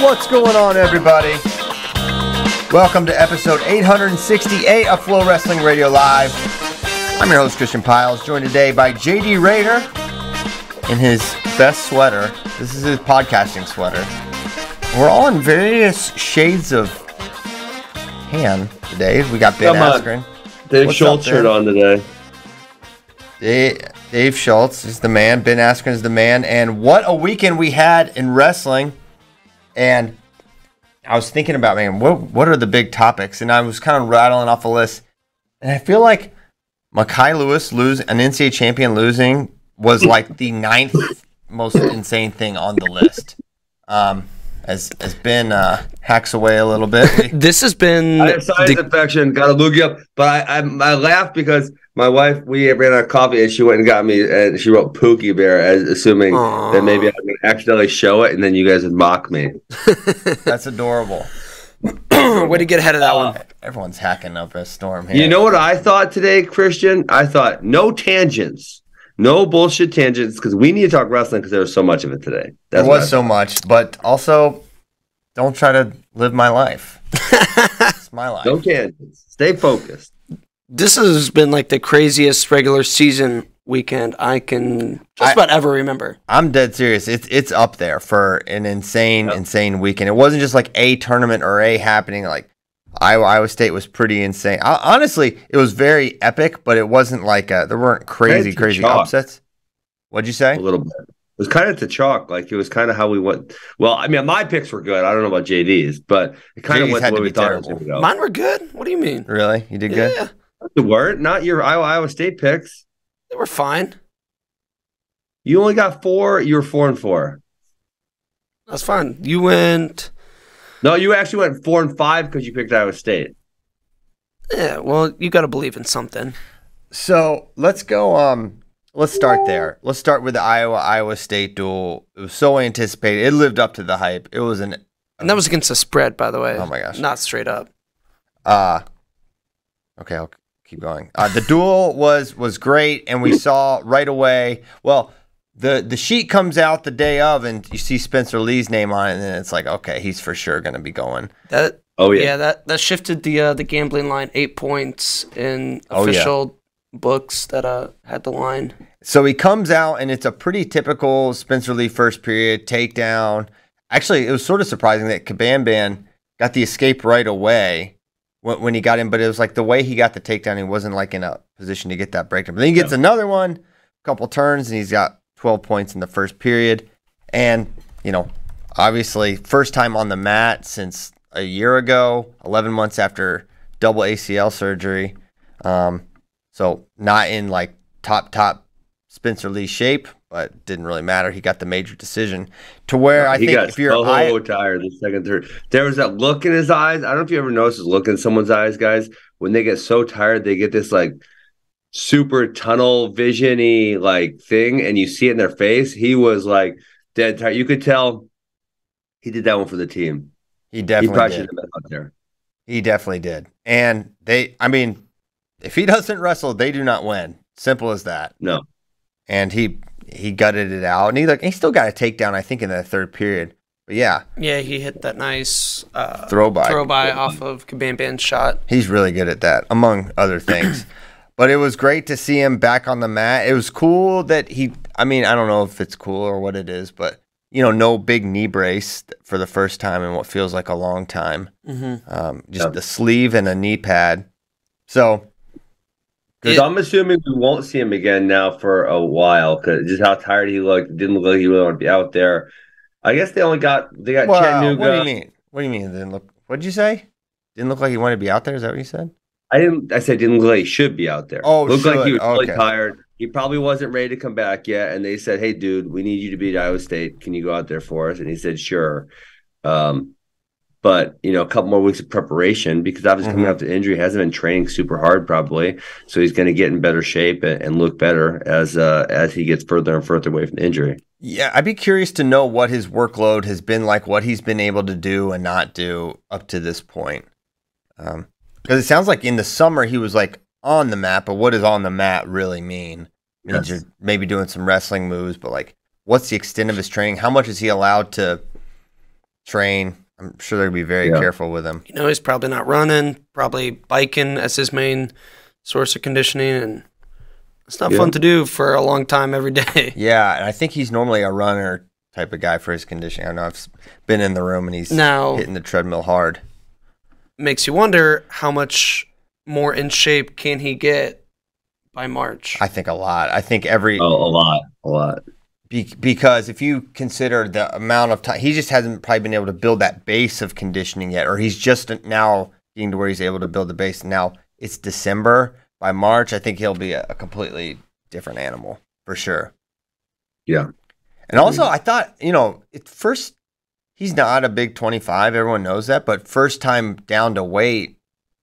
What's going on, everybody? Welcome to episode 868 of FloWrestling Radio Live. I'm your host, Christian Piles, joined today by JD Raider in his best sweater. This is his podcasting sweater. We're all in various shades of tan today. We got Ben Askren. Dave Schultz shirt on today. Dave Schultz is the man. Ben Askren is the man. And what a weekend we had in wrestling. And I was thinking about, man, what are the big topics? And I was kind of rattling off a list. And I feel like Mekhi Lewis an NCAA champion losing was like the 9th most insane thing on the list. As Ben hacks away a little bit. This has been... I have sinus infection. Got to loogie up. But I laughed because my wife, we ran out of coffee, and she went and got me, and she wrote Pookie Bear, assuming that maybe I was going to accidentally show it, and then you guys would mock me. That's adorable. Way to get ahead of that one. Everyone's hacking up a storm here. You know what I thought today, Christian? I thought no tangents. No bullshit tangents, because we need to talk wrestling because there was so much of it today. There was so much, but also don't try to live my life. It's my life. No tangents. Stay focused. This has been like the craziest regular season weekend I can just about ever remember. I'm dead serious. It's up there for an insane weekend. It wasn't just like a tournament or a happening. Like Iowa State was pretty insane. Honestly, it was very epic, but it wasn't like there weren't crazy upsets. What'd you say? A little bit. It was kind of to chalk. Like, it was kind of how we went. Well, I mean, my picks were good. I don't know about JD's, but it kind of went the way we thought it was going to go. Mine were good? What do you mean? Really? You did good? Yeah. They weren't. Not your Iowa State picks. They were fine. You only got 4. You were 4-4. That's fine. You went... No, you actually went 4-5 because you picked Iowa State. Yeah, well, you got to believe in something. So let's go. Let's start there. Let's start with the Iowa State duel. It was so anticipated. It lived up to the hype. It was and that was against the spread, by the way. Oh my gosh, not straight up. Okay, I'll keep going. The duel was great, and we saw right away. Well, the sheet comes out the day of, and you see Spencer Lee's name on it, and then it's like, okay, he's for sure going to be going. That shifted the gambling line 8 points in official books that had the line. So he comes out, and it's a pretty typical Spencer Lee first period takedown. Actually, it was sort of surprising that Kabamban got the escape right away when he got in, but it was like the way he got the takedown, he wasn't like in a position to get that breakdown. But then he gets another one, a couple turns, and he's got 12 points in the first period. And, obviously, first time on the mat since a year ago, 11 months after double ACL surgery. So not in like top Spencer Lee shape, but didn't really matter. He got the major decision to where I think if you're tired the second, third, there was that look in his eyes. I don't know if you ever noticed this look in someone's eyes, guys. When they get so tired, they get this like super tunnel vision-y like thing, and you see it in their face. He was like dead tired. You could tell he did that one for the team. He definitely should have been out there. He definitely did. And if he doesn't wrestle, they do not win. Simple as that. No. And he gutted it out, and he still got a takedown, I think, in the third period. But yeah, he hit that nice throw by off of Kabamban's shot. He's really good at that, among other things. But it was great to see him back on the mat. It was cool that I don't know if it's cool or what it is, but no big knee brace for the first time in what feels like a long time. Mm-hmm. Just the sleeve and a knee pad. So. Because I'm assuming we won't see him again now for a while, because just how tired he looked. It didn't look like he really wanted to be out there. I guess they got Chattanooga. What do you mean? What do you mean it didn't look? What did you say? Didn't look like he wanted to be out there? Is that what you said? I said didn't look like he should be out there. Oh, looked like he was really okay. tired. He probably wasn't ready to come back yet. And they said, "Hey, dude, we need you to beat Iowa State. Can you go out there for us?" And he said, "Sure." But, a couple more weeks of preparation, because obviously coming off the injury, hasn't been training super hard probably. So he's going to get in better shape and look better as he gets further and further away from the injury. Yeah, I'd be curious to know what his workload has been like, what he's been able to do and not do up to this point. Because it sounds like in the summer he was like on the mat, but what does on the mat really mean? It means you're maybe doing some wrestling moves, but like what's the extent of his training? How much is he allowed to train. I'm sure they're going to be very careful with him. He's probably not running, probably biking as his main source of conditioning, and it's not fun to do for a long time every day. Yeah, and I think he's normally a runner type of guy for his conditioning. I know I've been in the room and he's hitting the treadmill hard. Makes you wonder how much more in shape can he get by March? I think a lot. I think a lot. Because if you consider the amount of time, he just hasn't probably been able to build that base of conditioning yet, or he's just now getting to where he's able to build the base. Now it's December. By March, I think he'll be a completely different animal for sure. Yeah. And also, I thought, at first, he's not a big 25. Everyone knows that. But first time down to weight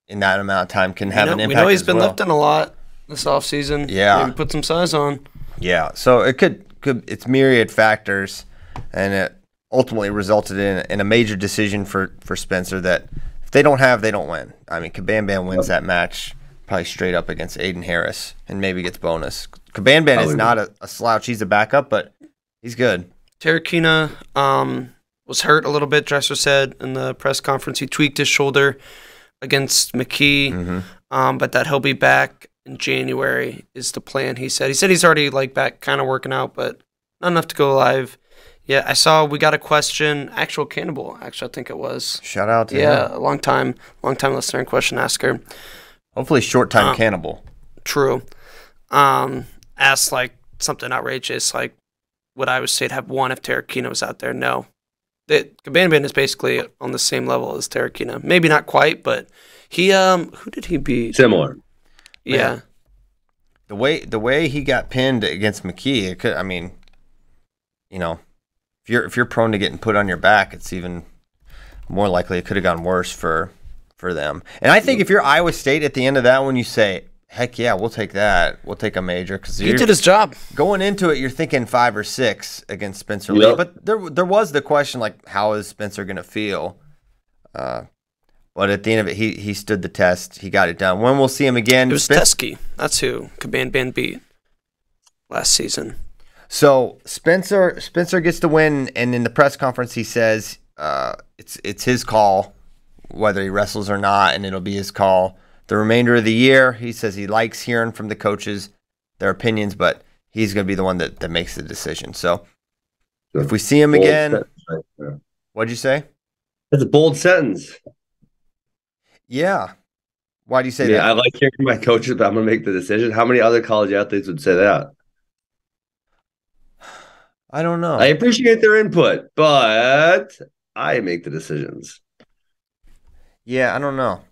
in that amount of time can have an impact. We know he's been lifting a lot this offseason. Yeah. Maybe put some size on. Yeah. So it could it's myriad factors. And it ultimately resulted in a major decision for Spencer that if they don't win. I mean, Caban Ban wins that match probably straight up against Aiden Harris and maybe gets bonus. Caban Ban is not a slouch. He's a backup, but he's good. Terrakina was hurt a little bit, Dresser said in the press conference. He tweaked his shoulder against McKee, but that he'll be back in January is the plan, he said. He said he's already back kind of working out, but not enough to go live. Yeah, I saw we got a question, actual Cannibal, actually, I think it was. Shout out to him. Yeah, a long time listener and question asker. Hopefully short-time Cannibal. True. Asked, something outrageous, would Iowa State have won if Terrakina was out there? No. Caban Ban is basically on the same level as Terrakina. Maybe not quite, but he, who did he beat? Similar. Yeah. The way he got pinned against McKee, it could, if you're prone to getting put on your back, it's even more likely it could have gone worse for them. And I think if you're Iowa State at the end of that one, you say, heck yeah, we'll take that. We'll take a major. Because he did his job. Going into it, you're thinking 5 or 6 against Spencer Lee. But there was the question, how is Spencer going to feel? But at the end of it, he stood the test. He got it done. When we'll see him again. It was Teskey. That's who Caban Ban beat last season. So Spencer gets the win, and in the press conference he says it's his call whether he wrestles or not, and it'll be his call the remainder of the year. He says he likes hearing from the coaches, their opinions, but he's going to be the one that makes the decision. So if we see him again, what'd you say? That's a bold sentence. Yeah. Why do you say that? I like hearing from my coaches, but I'm going to make the decision. How many other college athletes would say that? I don't know. I appreciate their input, but I make the decisions. Yeah, I don't know.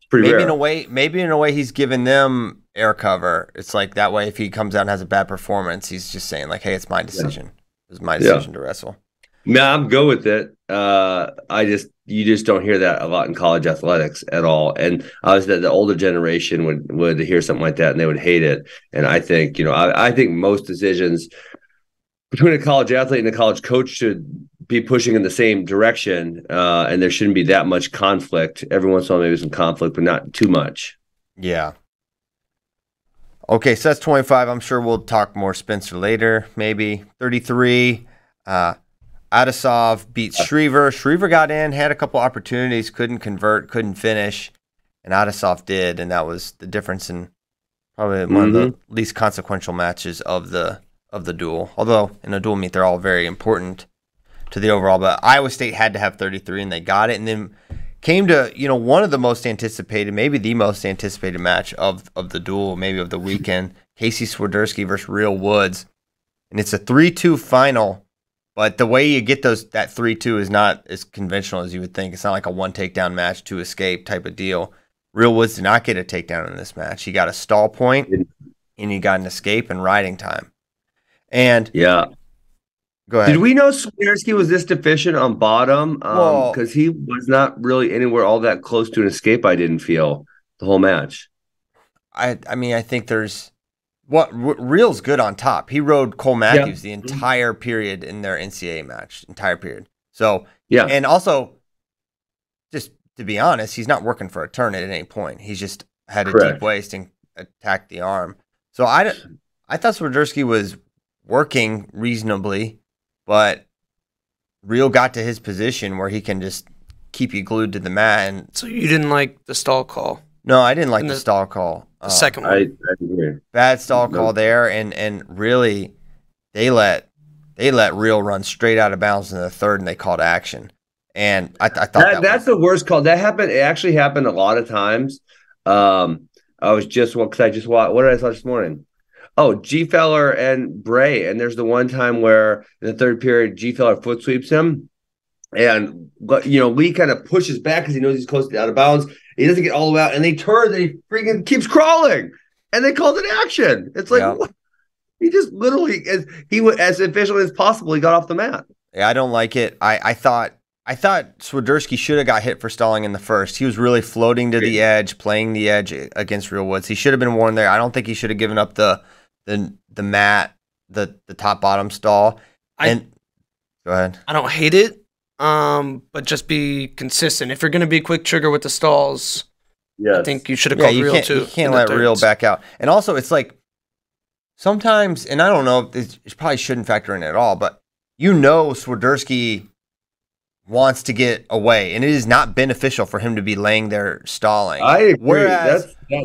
Pretty maybe rare. in a way he's giving them air cover. It's that way if he comes out and has a bad performance, he's just saying hey, it's my decision. It's my decision to wrestle. No, I'm good with it. You just don't hear that a lot in college athletics at all. And obviously the older generation would hear something like that and they would hate it. And I think, I think most decisions between a college athlete and a college coach should be pushing in the same direction, and there shouldn't be that much conflict. Every once in a while, maybe some conflict, but not too much. Yeah. Okay, so that's 25. I'm sure we'll talk more Spencer later, maybe. 33, Adasov beats Shriver. Shriver got in, had a couple opportunities, couldn't convert, couldn't finish, and Adasov did, and that was the difference in probably one of the least consequential matches of the duel. Although in a dual meet, they're all very important to the overall. But Iowa State had to have 33, and they got it. And then came to one of the most anticipated, maybe the most anticipated match of the duel, maybe of the weekend. Casey Swiderski versus Real Woods, and it's a 3-2 final. But the way you get that 3-2 is not as conventional as you would think. It's not like a one takedown match to escape type of deal. Real Woods did not get a takedown in this match. He got a stall point, and he got an escape and riding time. And yeah, go ahead. Did we know Swiderski was this deficient on bottom? Because he was not really anywhere all that close to an escape. I didn't feel the whole match. I mean, I think there's Real's good on top. He rode Cole Matthews the entire period in their NCAA match, entire period. So yeah, and also, just to be honest, he's not working for a turn at any point. He's just had a deep waist and attacked the arm. So I thought Swiderski was working reasonably, but Real got to his position where he can just keep you glued to the mat. And So you didn't like the stall call? no, I didn't like the stall call. The second I one. agree. Bad stall call there, and really they let Real run straight out of bounds in the third, and they called action. And I thought that's the worst call. That happened. It actually happened a lot of times. I was just because I just watched. What did I saw this morning? Oh, G Feller and Bray, and there's the one time where in the third period, G Feller foot sweeps him, and Lee kind of pushes back because he knows he's close to out of bounds. He doesn't get all the way out, and they turn, and he freaking keeps crawling, and they called it action. It's like what? He just literally, as efficient as possible, he got off the mat. Yeah, I don't like it. I thought Swiderski should have got hit for stalling in the first. He was really floating to the edge, playing the edge against Real Woods. He should have been warned there. I don't think he should have given up the mat, the top bottom stall. Go ahead. I don't hate it, but just be consistent. If you're going to be quick trigger with the stalls, I think you should have called Real too. You can't let Real back out. And also, it's like sometimes, and I don't know, it probably shouldn't factor in at all, but Swiderski wants to get away, and it is not beneficial for him to be laying there stalling. I agree.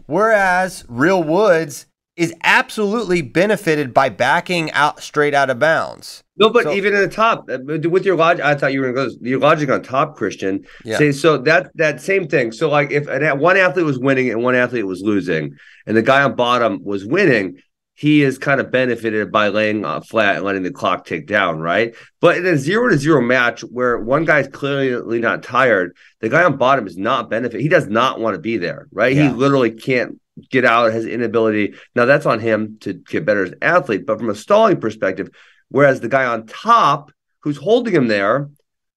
Whereas Real Woods is absolutely benefited by backing out straight out of bounds. No, but even in the top, with your logic, I thought you were going to go your logic on top, Christian. Yeah. Say, so that same thing. So like if one athlete was winning and one athlete was losing, and the guy on bottom was winning, he is kind of benefited by laying flat and letting the clock tick down, right? But in a 0-0 match where one guy's clearly not tired, the guy on bottom is not benefit. He does not want to be there, right? Yeah. He literally can't get out, has inability. Now that's on him to get better as an athlete, but from a stalling perspective, whereas the guy on top who's holding him there,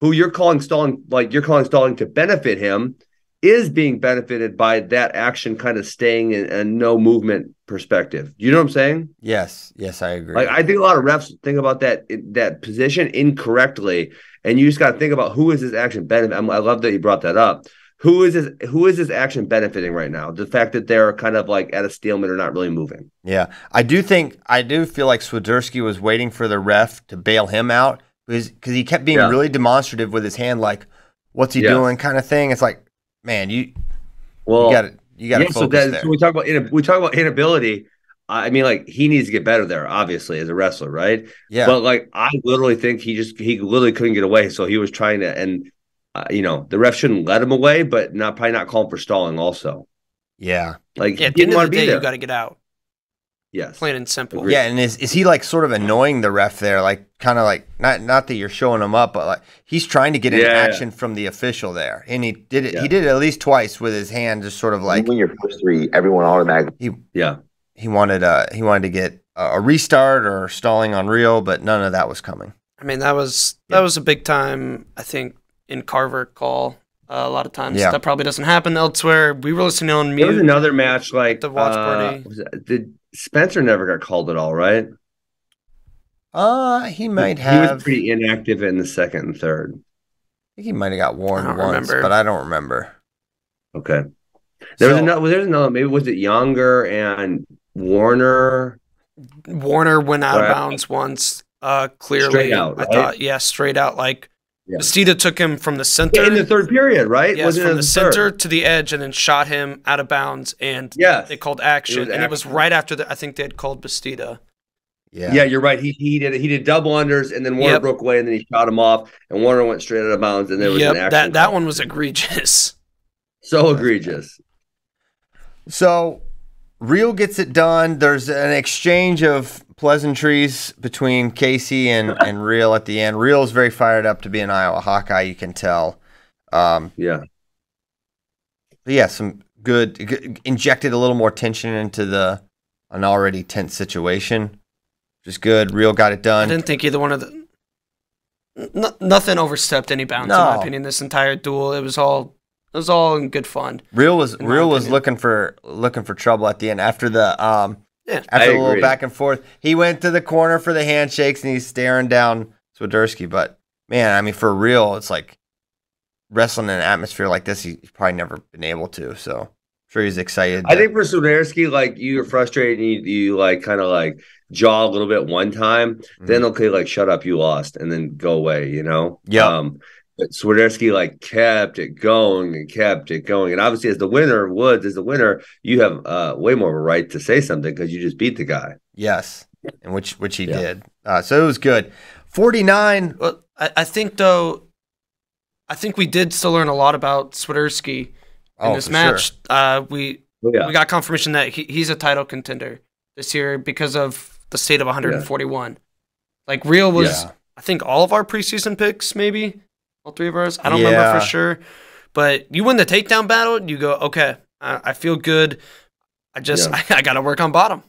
who you're calling stalling to benefit him, is being benefited by that action kind of staying in a no movement perspective. You know what I'm saying? Yes, I agree. Like I think a lot of refs think about that position incorrectly, and you just got to think about who is this action benefit. I love that you brought that up. Who is this action benefiting right now? The fact that they're kind of like at a stalemate or not really moving. Yeah, I do feel like Swiderski was waiting for the ref to bail him out because he kept being really demonstrative with his hand, like what's he doing, kind of thing. It's like, man, you got to focus there. So we talk about inability. I mean, like he needs to get better there, obviously, as a wrestler, right? Yeah. But like, I literally think he literally couldn't get away, so he was trying to, and the ref shouldn't let him away, but probably not calling for stalling, also. Yeah. Like at the end of the day, you got to get out. Yes. Plain and simple. Agreed. Yeah, and is he like sort of annoying the ref there, like kind of like not that you're showing him up, but like he's trying to get an action from the official there, and he did it. Yeah. He did it at least twice with his hand, just sort of like when you're first three, everyone automatically. He wanted to get a restart or stalling on Real, but none of that was coming. I mean, that was a big time, I think, in Carver call. A lot of times that probably doesn't happen elsewhere. We were listening on mute. There was another match like the watch party. Did Spencer never got called at all, right? He might have. He was pretty inactive in the second and third. I think he might have got warned once, but I don't remember. Okay. There's another. Maybe was it Younger and Warner? Warner went out of bounds once. Clearly, straight out. Right? I thought, straight out. Like Bastida took him from the center in the third period, right? Yes, from the center to the edge, and then shot him out of bounds. And they called action, and it was right after that. I think they had called Bastida. Yeah, you're right. He did double unders, and then Warner broke away, and then he shot him off, and Warner went straight out of bounds, and there was an action. That one was egregious. So egregious. So Real gets it done. There's an exchange of pleasantries between Casey and Real at the end. Real's very fired up to be an Iowa Hawkeye, you can tell. But some good injected a little more tension into an already tense situation. Just good. Real got it done. I didn't think either one of nothing overstepped any bounds in my opinion. This entire duel, it was all in good fun. Real was looking for trouble at the end after the after a little back and forth. He went to the corner for the handshakes and he's staring down Swiderski. But man, I mean, for Real, it's like wrestling in an atmosphere like this, he's probably never been able to. So sure he's excited. I think for Swiderski, like you're frustrated and you like kind of like jaw a little bit one time, then okay, like shut up, you lost, and then go away, you know? Yeah. But Swiderski like kept it going and kept it going. And obviously as the winner, Woods as the winner, you have way more of a right to say something because you just beat the guy. Yes. And which he did. So it was good. 49. Well, I think though, I think we did still learn a lot about Swiderski in this match. Sure. We got confirmation that he's a title contender this year because of the state of 141. Like Real was, I think all of our preseason picks, maybe all three of ours. I don't remember for sure, but you win the takedown battle. You go, okay, I feel good. I got to work on bottom.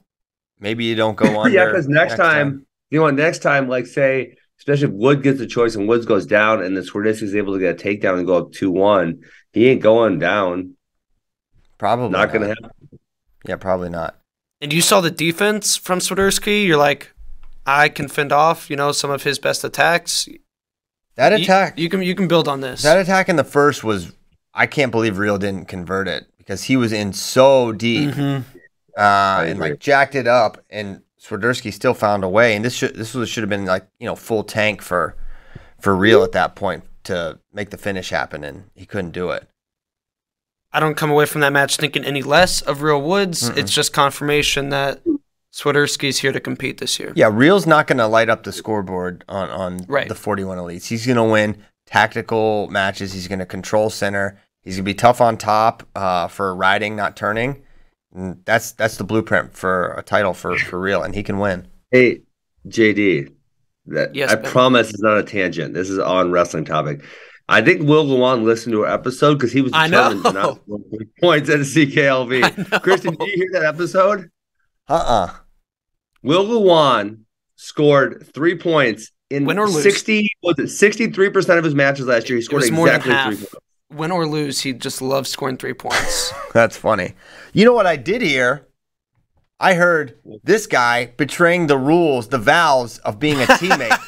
Maybe you don't go under. Yeah, because next time, next time, like say, especially if Wood gets the choice and Woods goes down and then Swiderski is able to get a takedown and go up 2-1, he ain't going down. Probably not going to happen. Yeah, probably not. And you saw the defense from Swiderski. You're like, I can fend off, some of his best attacks. That attack, you can build on this. That attack in the first was, I can't believe Real didn't convert it because he was in so deep and like jacked it up, and Swiderski still found a way. And this should have been like full tank for Real at that point to make the finish happen, and he couldn't do it. I don't come away from that match thinking any less of Real Woods. It's just confirmation that Swiderski's here to compete this year. Yeah, Real's not going to light up the scoreboard on the 41 Elites. He's going to win tactical matches. He's going to control center. He's going to be tough on top for riding, not turning. And that's the blueprint for a title for Real, and he can win. Hey, JD, I promise it's not a tangent. This is on wrestling topic. I think Will Luan listened to our episode because he was determined to not score points at a CKLV. Christian, did you hear that episode? Will Luan scored 3 points in 63% of his matches last year. He scored exactly 3 points. Win or lose, he just loves scoring 3 points. That's funny. You know what I did hear? I heard this guy betraying the rules, the vows of being a teammate.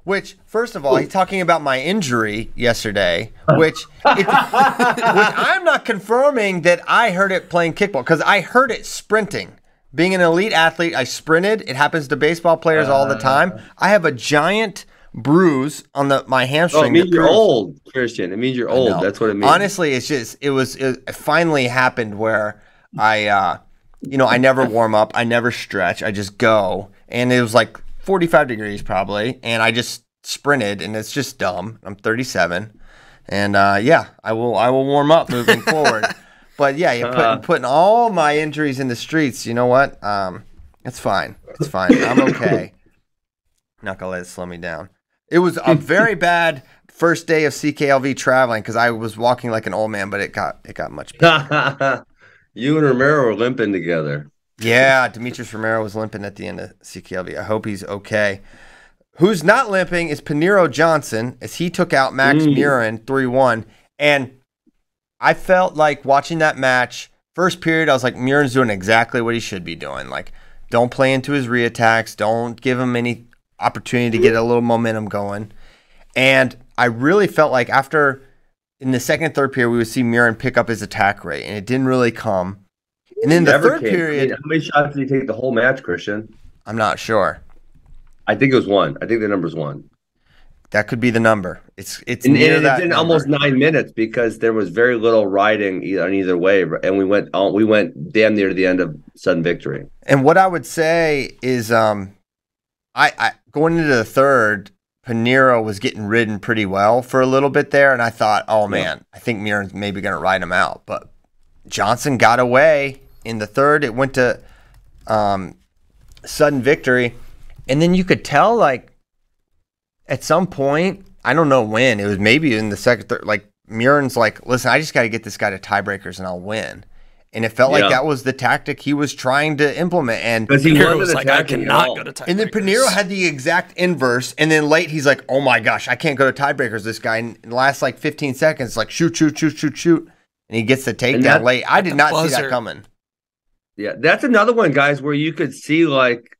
Which, first of all, he's talking about my injury yesterday, which I'm not confirming that I heard it playing kickball because I heard it sprinting. Being an elite athlete, I sprinted. It happens to baseball players all the time. I have a giant bruise on my hamstring. It means you're old, Christian. It means you're old. That's what it means. Honestly, it finally happened where I never warm up. I never stretch. I just go. And it was like 45 degrees probably, and I just sprinted, and it's just dumb. I'm 37, and I will warm up moving forward. But yeah, you're putting all my injuries in the streets. You know what? It's fine. It's fine. I'm okay. Not gonna let it slow me down. It was a very bad first day of CKLV traveling because I was walking like an old man, but it got much better. You and Romero were limping together. Yeah, Demetrius Romero was limping at the end of CKLV. I hope he's okay. Who's not limping is Paniro Johnson as he took out Max Murin 3-1. And I felt like watching that match, first period, I was like, Murin's doing exactly what he should be doing. Like, don't play into his reattacks. Don't give him any opportunity to get a little momentum going. And I really felt like in the second and third period, we would see Murin pick up his attack rate, and it didn't really come. And then the third period. How many shots did he take the whole match, Christian? I'm not sure. I think it was 1. I think the number's 1. That could be the number. It's in almost 9 minutes because there was very little riding on either way, and we went damn near to the end of sudden victory. And what I would say is, I going into the third, Paniro was getting ridden pretty well for a little bit there, and I thought, oh man, I think Murin's maybe going to ride him out, but Johnson got away. In the third, it went to sudden victory. And then you could tell, like, at some point, I don't know when, it was maybe in the second, third, like, Murin's like, listen, I just got to get this guy to tiebreakers and I'll win. And it felt like that was the tactic he was trying to implement. And because he was like, I cannot go to tiebreakers. And then Paniro had the exact inverse. And then late, he's like, oh my gosh, I can't go to tiebreakers. This guy, in the last like 15 seconds, like shoot. And he gets the takedown late. I did not see that coming. Yeah, that's another one, guys, where you could see like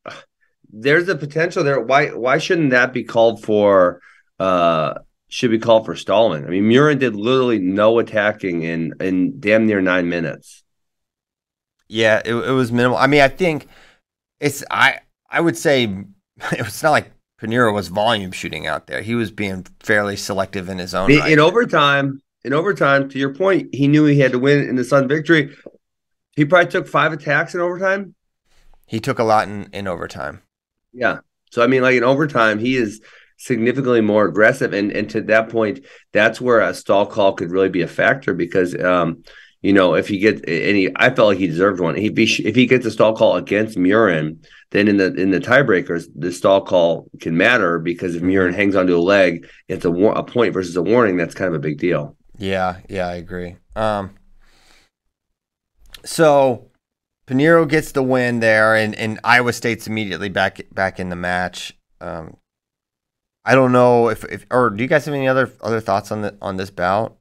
there's a potential there. Why shouldn't that be called for? Should be called for stalling. I mean, Murin did literally no attacking in damn near 9 minutes. Yeah, it was minimal. I mean, I think I would say it's not like Pinheiro was volume shooting out there. He was being fairly selective in his own right. In overtime, to your point, he knew he had to win in the Sun victory. He probably took 5 attacks in overtime. He took a lot in overtime. Yeah. So, I mean, like in overtime, he is significantly more aggressive. And to that point, that's where a stall call could really be a factor because, if he gets any, I felt like he deserved one. If he gets a stall call against Murin, then in the tiebreakers, the stall call can matter because if Murin hangs onto a leg, it's a point versus a warning. That's kind of a big deal. Yeah, I agree. So Pinheiro gets the win there, and Iowa State's immediately back in the match. I don't know if or do you guys have any other thoughts on this bout?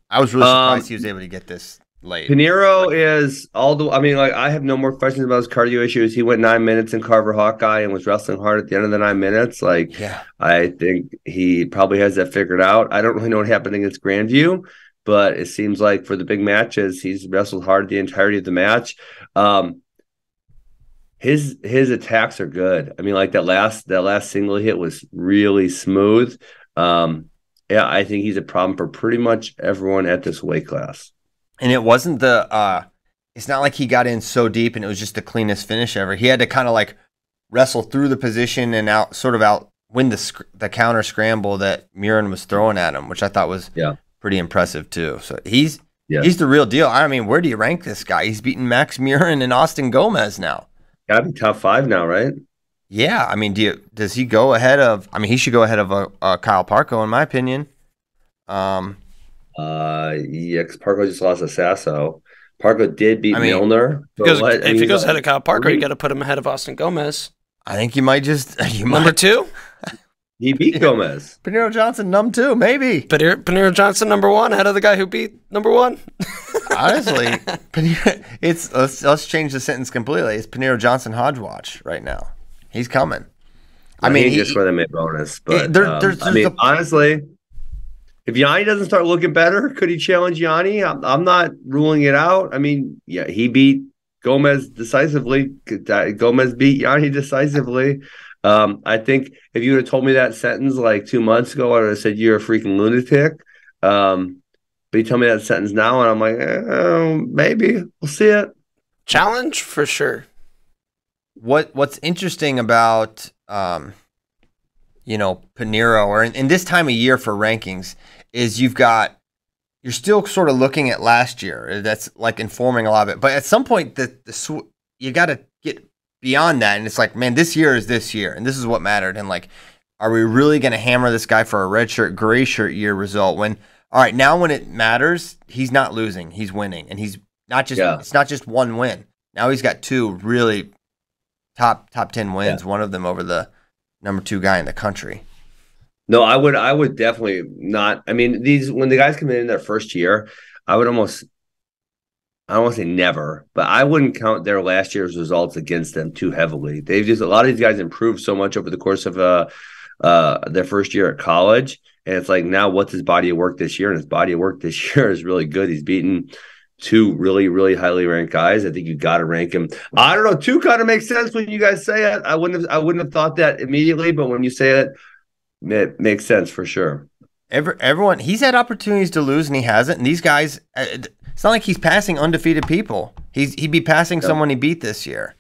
I was really surprised he was able to get this late. Pinheiro is I have no more questions about his cardio issues. He went 9 minutes in Carver Hawkeye and was wrestling hard at the end of the 9 minutes. I think he probably has that figured out. I don't really know what happened against Grandview, but it seems like for the big matches, he's wrestled hard the entirety of the match. His attacks are good. I mean, like that last single hit was really smooth. I think he's a problem for pretty much everyone at this weight class. And it wasn't it's not like he got in so deep and it was just the cleanest finish ever. He had to kind of like wrestle through the position and win the counter scramble that Murin was throwing at him, which I thought was pretty impressive too. So he's the real deal. I mean, where do you rank this guy? He's beaten Max Murin and Austin Gomez now. Gotta be top 5 now, right? Yeah, I mean, does he go ahead of? I mean, he should go ahead of Kyle Parco, in my opinion. Because Parco just lost to Sasso. Parco did beat Milner. If he goes ahead of Kyle Parco, you got to put him ahead of Austin Gomez. I think you might just number 2. He beat Gomez. Pinheiro Johnson, number 2, maybe. Pinheiro Johnson, number 1, ahead of the guy who beat number 1. Honestly, let's change the sentence completely. It's Pinheiro Johnson Hodgewatch right now. He's coming. I mean, he just won the mid bonus. But honestly, if Yanni doesn't start looking better, could he challenge Yanni? I'm not ruling it out. I mean, yeah, he beat Gomez decisively. Gomez beat Yanni decisively. I think if you would have told me that sentence like 2 months ago, I would have said you're a freaking lunatic. But you tell me that sentence now, and I'm like, maybe we'll see it. Challenge for sure. What's interesting about Pinheiro, or in this time of year for rankings, is you're still sort of looking at last year. That's like informing a lot of it. But at some point, you got to get beyond that, and it's like, man, this year is this year, and this is what mattered. And like, are we really going to hammer this guy for a red shirt, gray shirt year result? When when it matters, he's not losing, he's winning, and he's not just it's not just one win. Now he's got 2 really top 10 wins, one of them over the number 2 guy in the country. No, I would definitely not. I mean, when the guys come in their first year, I don't want to say never, but I wouldn't count their last year's results against them too heavily. A lot of these guys improved so much over the course of their first year at college. And it's like, now what's his body of work this year? And his body of work this year is really good. He's beaten 2 really, really highly ranked guys. I think you got to rank him. I don't know. 2 kind of makes sense when you guys say it. I wouldn't have thought that immediately, but when you say it, it makes sense for sure. Everyone, he's had opportunities to lose and he hasn't. And these guys, it's not like he's passing undefeated people. He'd be passing someone he beat this year.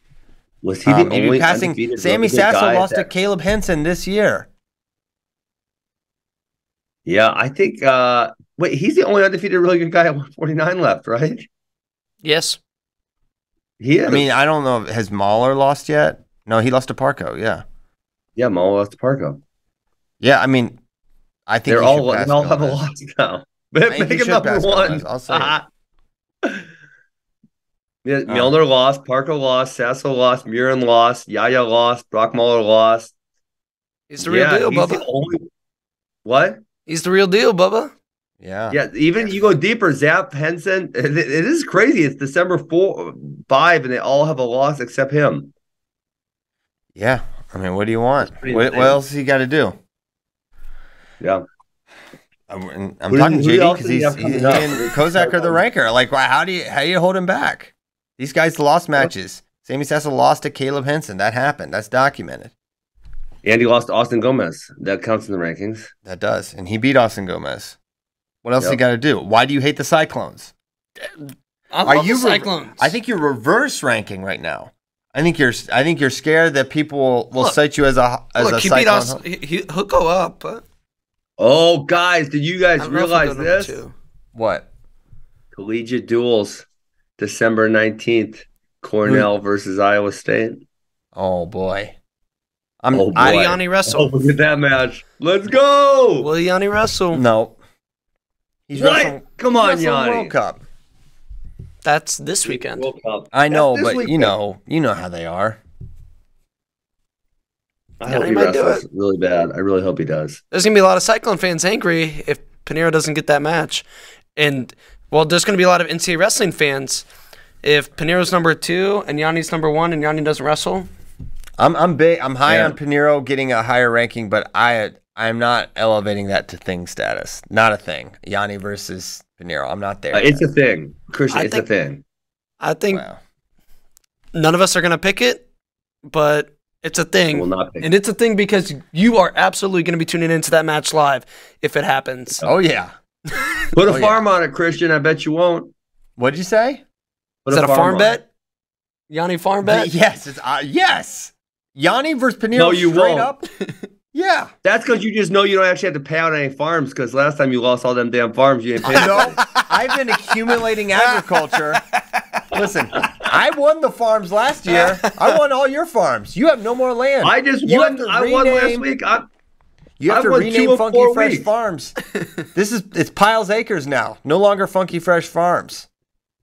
Was he the only passing? Sammy Sasso lost to Caleb Henson this year. Yeah, I think. Wait, he's the only undefeated really good guy at 149 left, right? Yes. He is. I mean, I don't know. Has Mahler lost yet? No, he lost to Parco. Yeah. Yeah, Mahler lost to Parco. Yeah, I mean, I think they all have a loss now. Make him number 1. I'll say it. Milner lost, Parco lost, Sasso lost, Murin lost, Yaya lost, Brock Mahler lost. He's the real deal, Bubba. What? He's the real deal, Bubba. Yeah. Yeah. Even you go deeper, Zap, Henson. It is crazy. It's December 5, and they all have a loss except him. Yeah. I mean, what do you want? What else he got to do? Yeah. I'm talking JD because he and Kozak are the ranker. Like, how do you hold him back? These guys lost matches. Sammy Sosa lost to Caleb Henson. That happened. That's documented. Andy lost to Austin Gomez. That counts in the rankings. That does. And he beat Austin Gomez. What else you got to do? Why do you hate the Cyclones? I love the Cyclones. I think you're reverse ranking right now. I think you're scared that people will cite you as a he Cyclone. beat us. He'll go up. Oh, guys, did you guys realize this? What? Collegiate duels, December 19th, Cornell versus Iowa State. Oh, boy. Will Yanni wrestle? Oh, look at that match. Let's go. Will Yanni wrestle? No. He's wrestling. Come on, Yanni. World Cup. That's this weekend. World Cup. I know, but weekend. you know how they are. I hope he wrestles really bad. I really hope he does. There's going to be a lot of Cyclone fans angry if Pinheiro doesn't get that match. And, well, there's going to be a lot of NCAA wrestling fans. If Pinheiro's number 2 and Yanni's number 1 and Yanni doesn't wrestle. I'm big. I'm high on Pinheiro getting a higher ranking, but I'm not elevating that to thing status. Not a thing. Yanni versus Pinheiro. I'm not there. It's a thing. Christian, it's a thing. I think none of us are going to pick it, but it's a thing. We'll not pick and it's a thing because you are absolutely going to be tuning into that match live if it happens. Oh, yeah. Put a farm on it, Christian. I bet you won't. What'd you say? Is that a farm bet? Yanni farm bet? Yes. Yes. Yanni versus Pinheiro. No, you straight won't. Up. Yeah. That's because you just know you don't actually have to pay out any farms because last time you lost all them damn farms, you didn't pay No, I've been accumulating agriculture. Listen, I won the farms last year. I won all your farms. You have no more land. I just won. I won last week. You have to rename Funky Fresh Farms. It's Piles Acres now. No longer Funky Fresh Farms.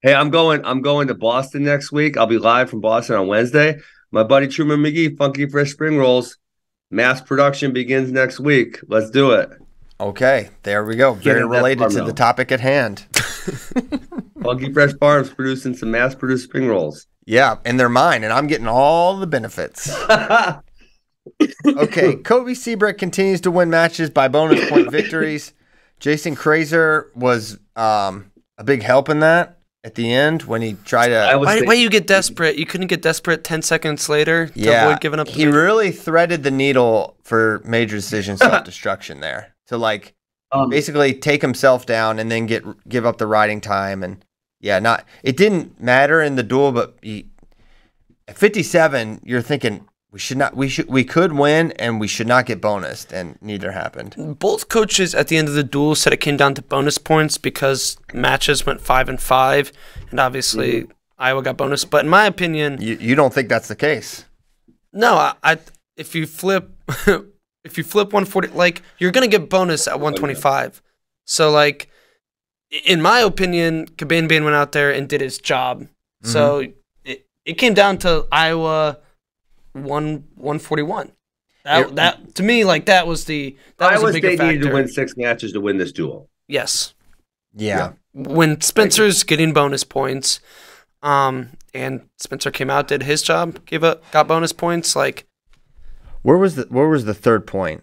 Hey, I'm going to Boston next week. I'll be live from Boston on Wednesday. My buddy Truman McGee, Funky Fresh Spring Rolls. Mass production begins next week. Let's do it. Okay, there we go. Very related to the topic at hand. Funky Fresh Farms producing some mass-produced spring rolls. Yeah, and they're mine, and I'm getting all the benefits. Okay, Kobe Seabrick continues to win matches by bonus point victories. Jason Krazer was a big help in that at the end when he tried to... Why you get desperate? You couldn't get desperate 10 seconds later to avoid giving up? He really threaded the needle for major decision self-destruction there. To basically take himself down and then give up the riding time. And it didn't matter in the duel, but at 57, you're thinking... We could win, and we should not get bonused, and neither happened. Both coaches at the end of the duel said it came down to bonus points because matches went 5-5, and obviously Iowa got bonus. But in my opinion, you don't think that's the case? No, if you flip 140, you're gonna get bonus at 125. So in my opinion, Caban went out there and did his job. Mm-hmm. So it came down to Iowa. 141. That to me, that was the Iowa was a bigger State factor. needed to win 6 matches to win this duel. Yes. Yeah. When Spencer's getting bonus points, and Spencer came out, did his job, got bonus points. Where was the third point?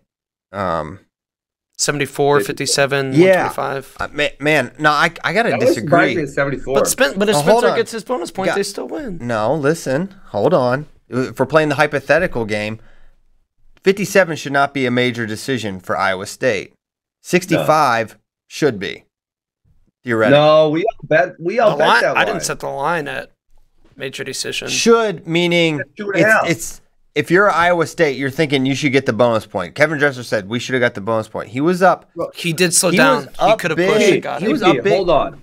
74, 57, 125. Man, no, I gotta disagree. 74. But if Spencer gets his bonus points, they still win. No, listen, hold on. If we're playing the hypothetical game, 57 should not be a major decision for Iowa State. 65 should be. Theoretically. No, we all bet that line. I didn't set the line at major decision. Should, meaning it's if you're Iowa State, you're thinking you should get the bonus point. Kevin Dresser said we should have got the bonus point. He was up. He did slow down. He could have pushed and got it. He was up big. Hold on.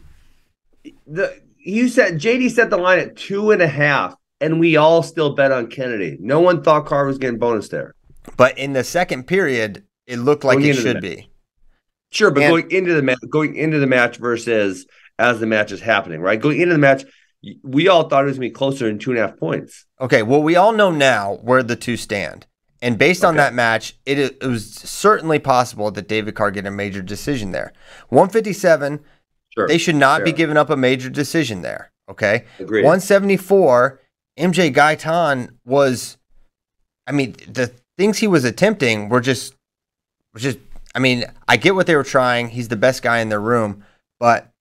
JD set the line at 2.5. And we all still bet on Kennedy. No one thought Carr was getting bonus there. But in the second period, it looked like it should be. Sure, but going into the match versus as the match is happening, right? Going into the match, we all thought it was going to be closer than 2.5 points. Okay, well, we all know now where the two stand. And based on that match, it was certainly possible that David Carr get a major decision there. 157, they should not be giving up a major decision there. Okay? Agreed. 174... MJ Gaitan the things he was attempting were just, I get what they were trying. He's the best guy in their room, but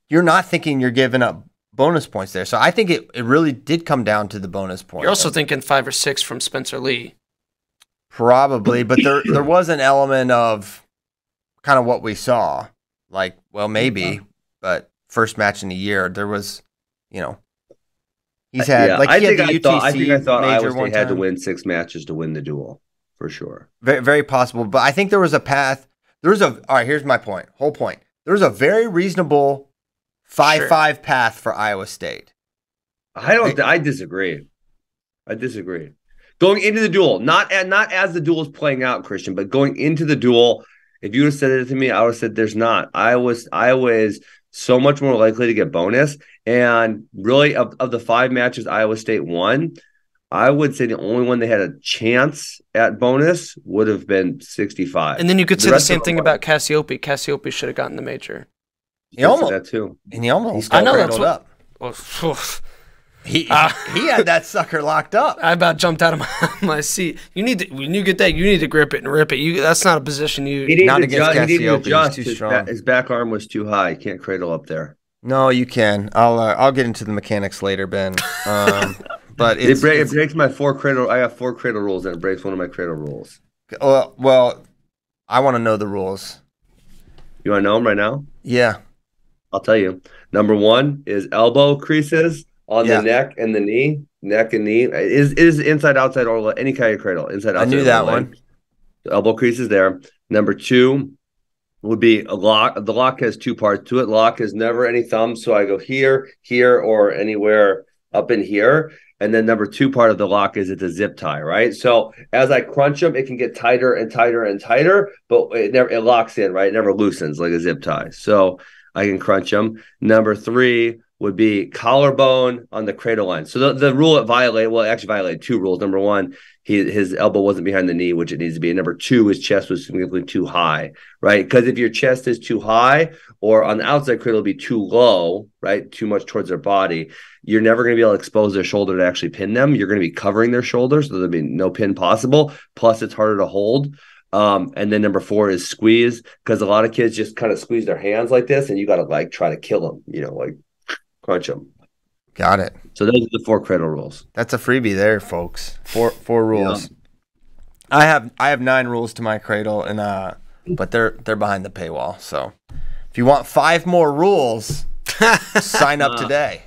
you're not thinking you're giving up bonus points there. So I think it really did come down to the bonus points. You're also thinking 5 or 6 from Spencer Lee. Probably, but there was an element of kind of what we saw. Like, well, maybe, but first match in the year, there was, he's had I think I thought Iowa one State had to time. win 6 matches to win the duel for sure. Very, very possible, but I think there was a path. All right, here's my point. Whole point. There was a very reasonable 5-5 path for Iowa State. I disagree. Going into the duel, not as the duel is playing out, Christian, but going into the duel, if you would have said it to me, I would have said there's not. Iowa is so much more likely to get bonus. And really, of the 5 matches Iowa State won, I would say the only one they had a chance at bonus would have been 65. And then you could say the same thing about Cassiope. Cassiope should have gotten the major. He almost that too. And he almost I know that's what, up. Well, he had that sucker locked up. I about jumped out of my seat. When you get that, you need to grip it and rip it. That's not a position not against Cassiope. He's too strong. His back arm was too high. You can't cradle up there. No, you can. I'll get into the mechanics later, Ben. But it breaks my 4 cradle. I have 4 cradle rules, and it breaks one of my cradle rules. Well, I want to know the rules. You want to know them right now? Yeah, I'll tell you. Number 1 is elbow creases on the neck and the knee. Neck and knee. It is inside, outside, or any kind of cradle. Inside, outside. I knew that one. The elbow creases there. Number 2 would be a lock. The lock has 2 parts to it. Lock is never any thumb, so I go here, or anywhere up in here. And then number 2 part of the lock is it's a zip tie, right? So as I crunch them, it can get tighter and tighter and tighter, but it locks in, right? It never loosens like a zip tie. So I can crunch them. Number 3 would be collarbone on the cradle line. So the rule it violated 2 rules. Number 1, his elbow wasn't behind the knee, which it needs to be. And number 2, his chest was significantly too high, right? Because if your chest is too high or on the outside cradle will be too low, right? Too much towards their body, you're never going to be able to expose their shoulder to actually pin them. You're going to be covering their shoulders, so there'll be no pin possible. Plus, it's harder to hold. And then number 4 is squeeze, because a lot of kids just kind of squeeze their hands like this, and you got to try to kill them, crunch them. Got it. So those are the 4 cradle rules. That's a freebie there, folks. Four rules. Yeah. I have 9 rules to my cradle, and but they're behind the paywall. So if you want 5 more rules, sign up today.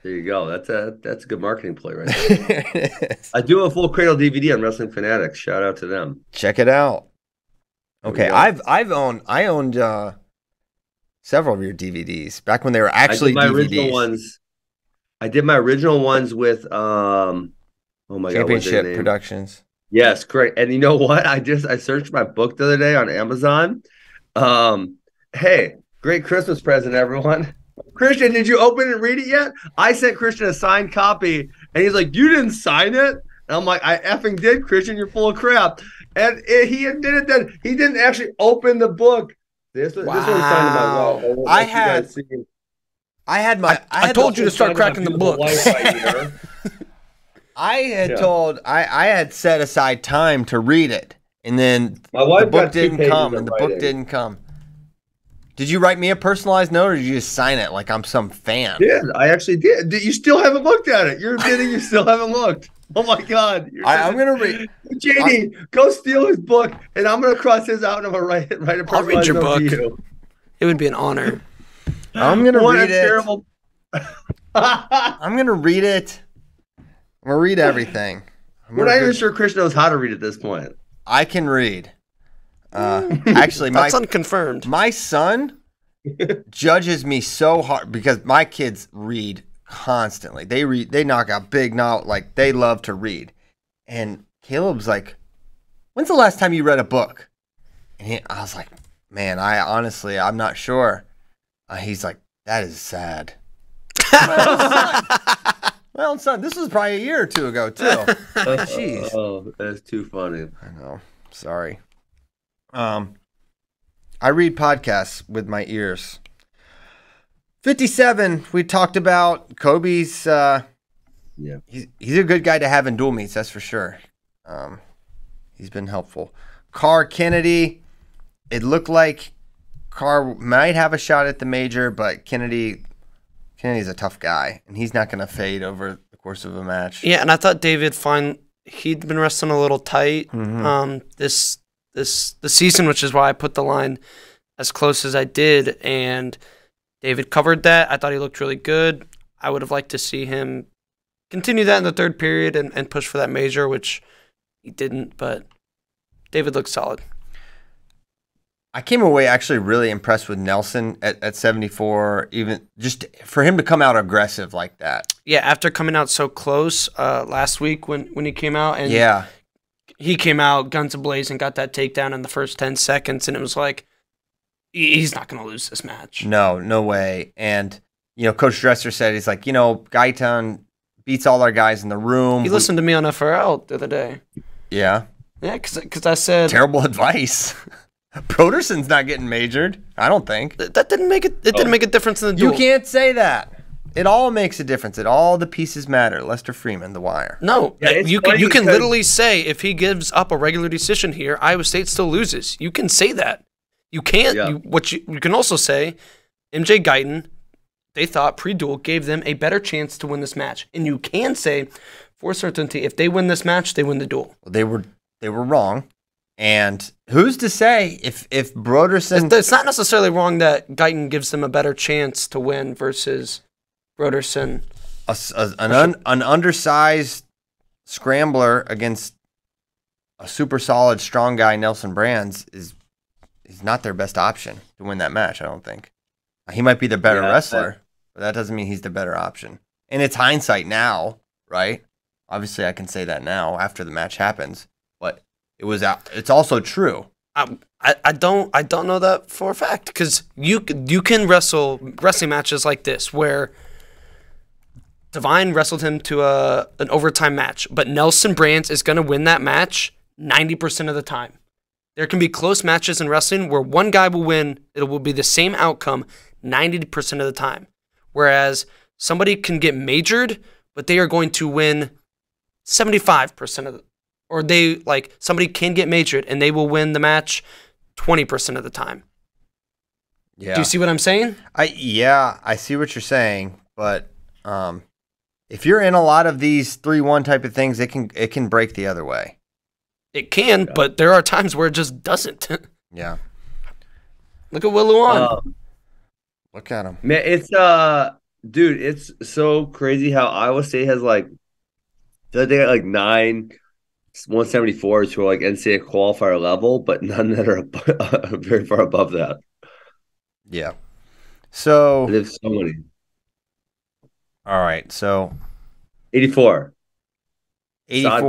There you go. That's a good marketing play right there. I do have a full cradle DVD on Wrestling Fanatics. Shout out to them. Check it out. Okay, I owned several of your DVDs back when they were actually DVDs. I did my original ones with Championship Productions. Yes, correct. And you know what? I searched my book the other day on Amazon. Hey, great Christmas present, everyone. Christian, did you open and read it yet? I sent Christian a signed copy, and he's like, "You didn't sign it?" And I'm like, "I effing did, Christian. You're full of crap." And he admitted that he didn't actually open the book. This one signed to my wall. I told you to start cracking the book. I had set aside time to read it, and then the book didn't come. Did you write me a personalized note, or did you just sign it like I'm some fan? Yeah, I actually did. You still haven't looked at it. You're admitting you still haven't looked. Oh my God! I'm gonna read. JD, go steal his book, and I'm gonna cross his out, and I'm gonna write a personalized I'll read your note book. to you. It would be an honor. I'm gonna read it. Terrible... I'm gonna read it. I'm gonna read everything. We're not even sure Chris knows how to read at this point. I can read. Actually, that's unconfirmed. My son judges me so hard because my kids read constantly. They knock out big novel, like they love to read. And Caleb's like, "When's the last time you read a book?" And I was like, "Man, I'm not sure." He's like, "That is sad." Well, son, this was probably a year or 2 ago too. Jeez. Oh, that's too funny. I know. Sorry. I read podcasts with my ears. 57, we talked about Kobe's. He's a good guy to have in dual meets, that's for sure. He's been helpful. Carr Kennedy, it looked like Carr might have a shot at the major, but Kennedy Kennedy's a tough guy, and he's not going to fade over the course of a match. Yeah, and I thought David Fine, he'd been wrestling a little tight this season, which is why I put the line as close as I did, and David covered that. I thought he looked really good. I would have liked to see him continue that in the third period and push for that major, which he didn't, but David looked solid. I came away actually really impressed with Nelson at 74, even just for him to come out aggressive like that. Yeah, after coming out so close last week when he came out, and he came out guns ablaze and got that takedown in the first 10 seconds, and it was like, he's not going to lose this match. No way. And, Coach Dresser said, he's like, Gaitan beats all our guys in the room. He listened to me on FRL the other day. Yeah? Yeah, because I said... Terrible advice. Broderson's not getting majored, I don't think. That didn't make it. It didn't make a difference in the duel. You can't say that. It all makes a difference. All the pieces matter. Lester Freeman, The Wire. No, you can literally say if he gives up a regular decision here, Iowa State still loses. You can say that. You can't. Yeah. You can also say, MJ Guyton, they thought pre-duel gave them a better chance to win this match, and you can say for certainty if they win this match, they win the duel. Well, they were wrong. And who's to say if Broderson... It's not necessarily wrong that Guyton gives them a better chance to win versus Broderson. An undersized scrambler against a super solid, strong guy, Nelson Brands, is not their best option to win that match, I don't think. He might be the better wrestler, but that doesn't mean he's the better option. And it's hindsight now, right? Obviously, I can say that now after the match happens, but... It's also true. I don't know that for a fact because you can wrestling matches like this where Divine wrestled him to an overtime match, but Nelson Brands is going to win that match 90% of the time. There can be close matches in wrestling where one guy will win. It will be the same outcome 90% of the time, whereas somebody can get majored, but they are going to win 75% of the. Or somebody can get majored and they will win the match 20% of the time. Yeah. Do you see what I'm saying? I see what you're saying, but if you're in a lot of these 3-1 type of things, it can break the other way. It can, but there are times where it just doesn't. Yeah. Look at Will Luan. Look at him. Man, it's dude, it's so crazy how Iowa State has they got 9 174s who are NCAA qualifier level, but none that are very far above that. Yeah. So there's so many. All right. So 84. Saad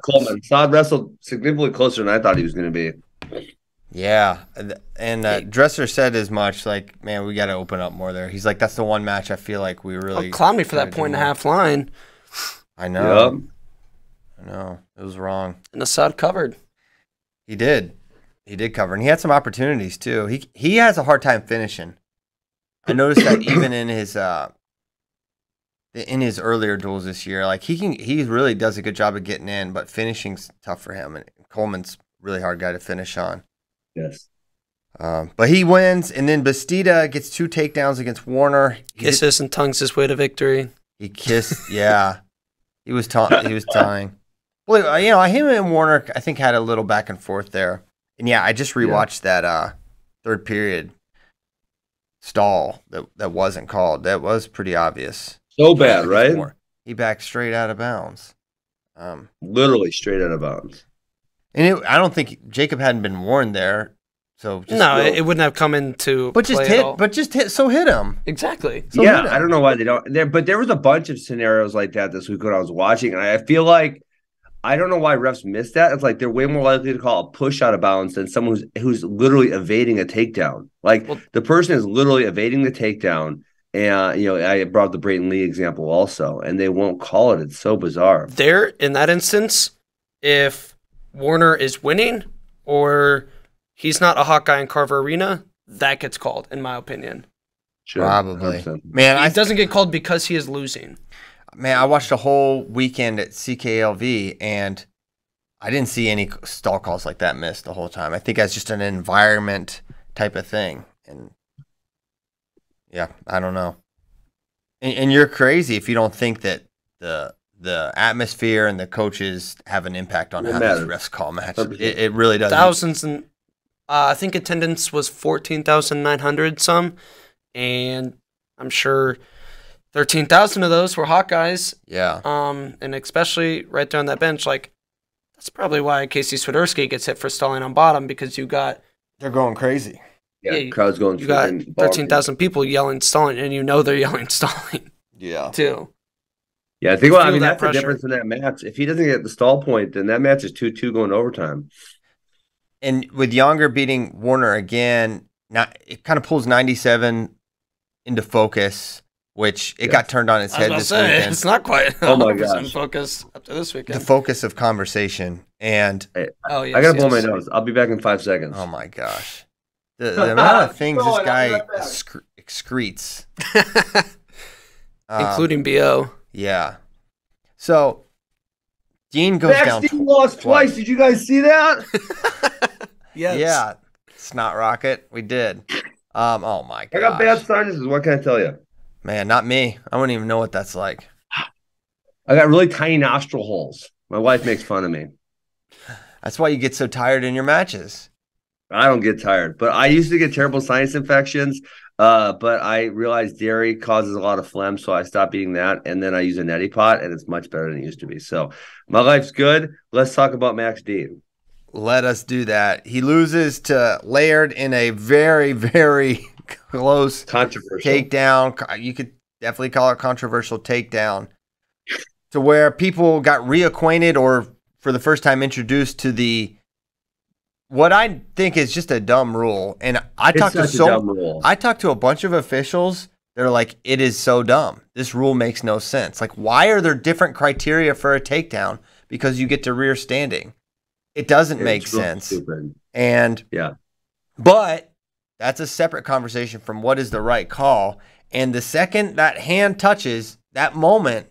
Coleman. Saad wrestled significantly closer than I thought he was going to be. Yeah. And Dresser said as much, man, we got to open up more there. He's like, that's the one match I feel like we really... clown me for that point and a half line. I know. Yep. I know. It was wrong. And Assad covered. He did. He did cover. And he had some opportunities, too. He has a hard time finishing. I noticed that even in his earlier duels this year. He really does a good job of getting in, but finishing's tough for him. And Coleman's a really hard guy to finish on. Yes. But he wins, and then Bastida gets 2 takedowns against Warner. Kisses and tongues his way to victory. He kissed, yeah. He was tying. Well, him and Warner, I think, had a little back and forth there. And I just rewatched that third period stall that wasn't called. That was pretty obvious. So bad, right? He backed straight out of bounds. Literally straight out of bounds. And I don't think Jacob hadn't been warned there. So it wouldn't have come into play at all. Hit him. Exactly. So hit him. I don't know why they don't. But there was a bunch of scenarios like that this week when I was watching, and I feel like I don't know why refs missed that. It's they're way more likely to call a push out of bounds than someone who's literally evading a takedown. The person is literally evading the takedown. And I brought the Brayton Lee example also, and they won't call it. It's so bizarre. There, in that instance, if Warner is winning or he's not a hot guy in Carver Arena, that gets called, in my opinion. Sure, probably. 100%. Man, it doesn't get called because he is losing. Man, I watched a whole weekend at CKLV, and I didn't see any stall calls like that missed the whole time. I think that's just an environment type of thing. And, I don't know. And you're crazy if you don't think that the atmosphere and the coaches have an impact on how these refs call matches. It really does. Thousands and I think attendance was 14,900 some, and I'm sure 13,000 of those were Hawkeyes. Yeah. And especially right there on that bench, like that's probably why Casey Swiderski gets hit for stalling on bottom, because they're going crazy. Yeah, crowd's going. You got 13,000 people yelling stalling, and they're yelling stalling. Yeah. Too. Yeah, that's the difference in that match. If he doesn't get the stall point, then that match is 2-2 going to overtime. And with Younger beating Warner again, it kind of pulls 97 into focus, which it got turned on its head this weekend. It's not quite 100% focus up to this weekend. The focus of conversation. And I got to blow my nose. I'll be back in 5 seconds. Oh, my gosh. The amount of things this guy excretes. Including BO. Yeah. So, Dean goes down. Dean lost twice. Did you guys see that? Yes. Yeah. Snot Rocket. We did. Oh, my God. I got bad sinuses. What can I tell you? Man, not me. I wouldn't even know what that's like. I got really tiny nostril holes. My wife makes fun of me. That's why you get so tired in your matches. I don't get tired, but I used to get terrible sinus infections. But I realized dairy causes a lot of phlegm, so I stopped eating that. And then I use a neti pot, and it's much better than it used to be. So my life's good. Let's talk about Max Dean. Let us do that. He loses to Laird in a very, very close takedown. You could definitely call it a controversial takedown, to where people got reacquainted or for the first time introduced to what I think is just a dumb rule. And I talked to a bunch of officials that are like, it is so dumb. This rule makes no sense. Like, why are there different criteria for a takedown because you get to rear standing? It doesn't make sense. Stupid. And but that's a separate conversation from what is the right call. And the second that hand touches, that moment,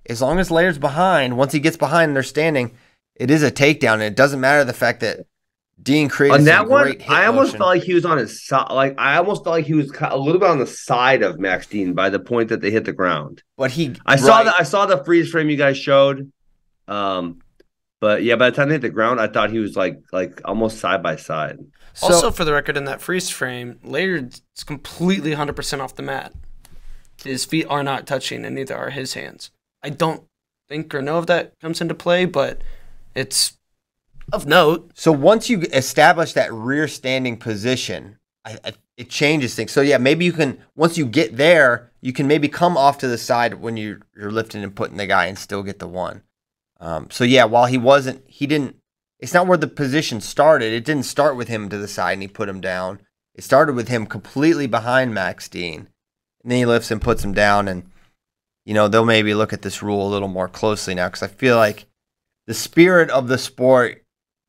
as long as Laird's behind, once he gets behind and they're standing, it is a takedown. And it doesn't matter the fact that Dean created on that one. I almost felt like he was on his side. Like I almost felt like he was a little bit on the side of Max Dean by the point that they hit the ground. But I saw the freeze frame you guys showed. But yeah, by the time they hit the ground, I thought he was like almost side by side. Also, for the record, in that freeze frame, Laird's completely 100% off the mat. His feet are not touching, and neither are his hands. I don't think or know if that comes into play, but it's of note. So once you establish that rear standing position, it changes things. So yeah, maybe you can, once you get there, you can maybe come off to the side when you're lifting and putting the guy and still get the one. So yeah, while it's not where the position started. It didn't start with him to the side and he put him down. It started with him completely behind Max Dean. And then he lifts and puts him down, and they'll maybe look at this rule a little more closely now, because I feel like the spirit of the sport,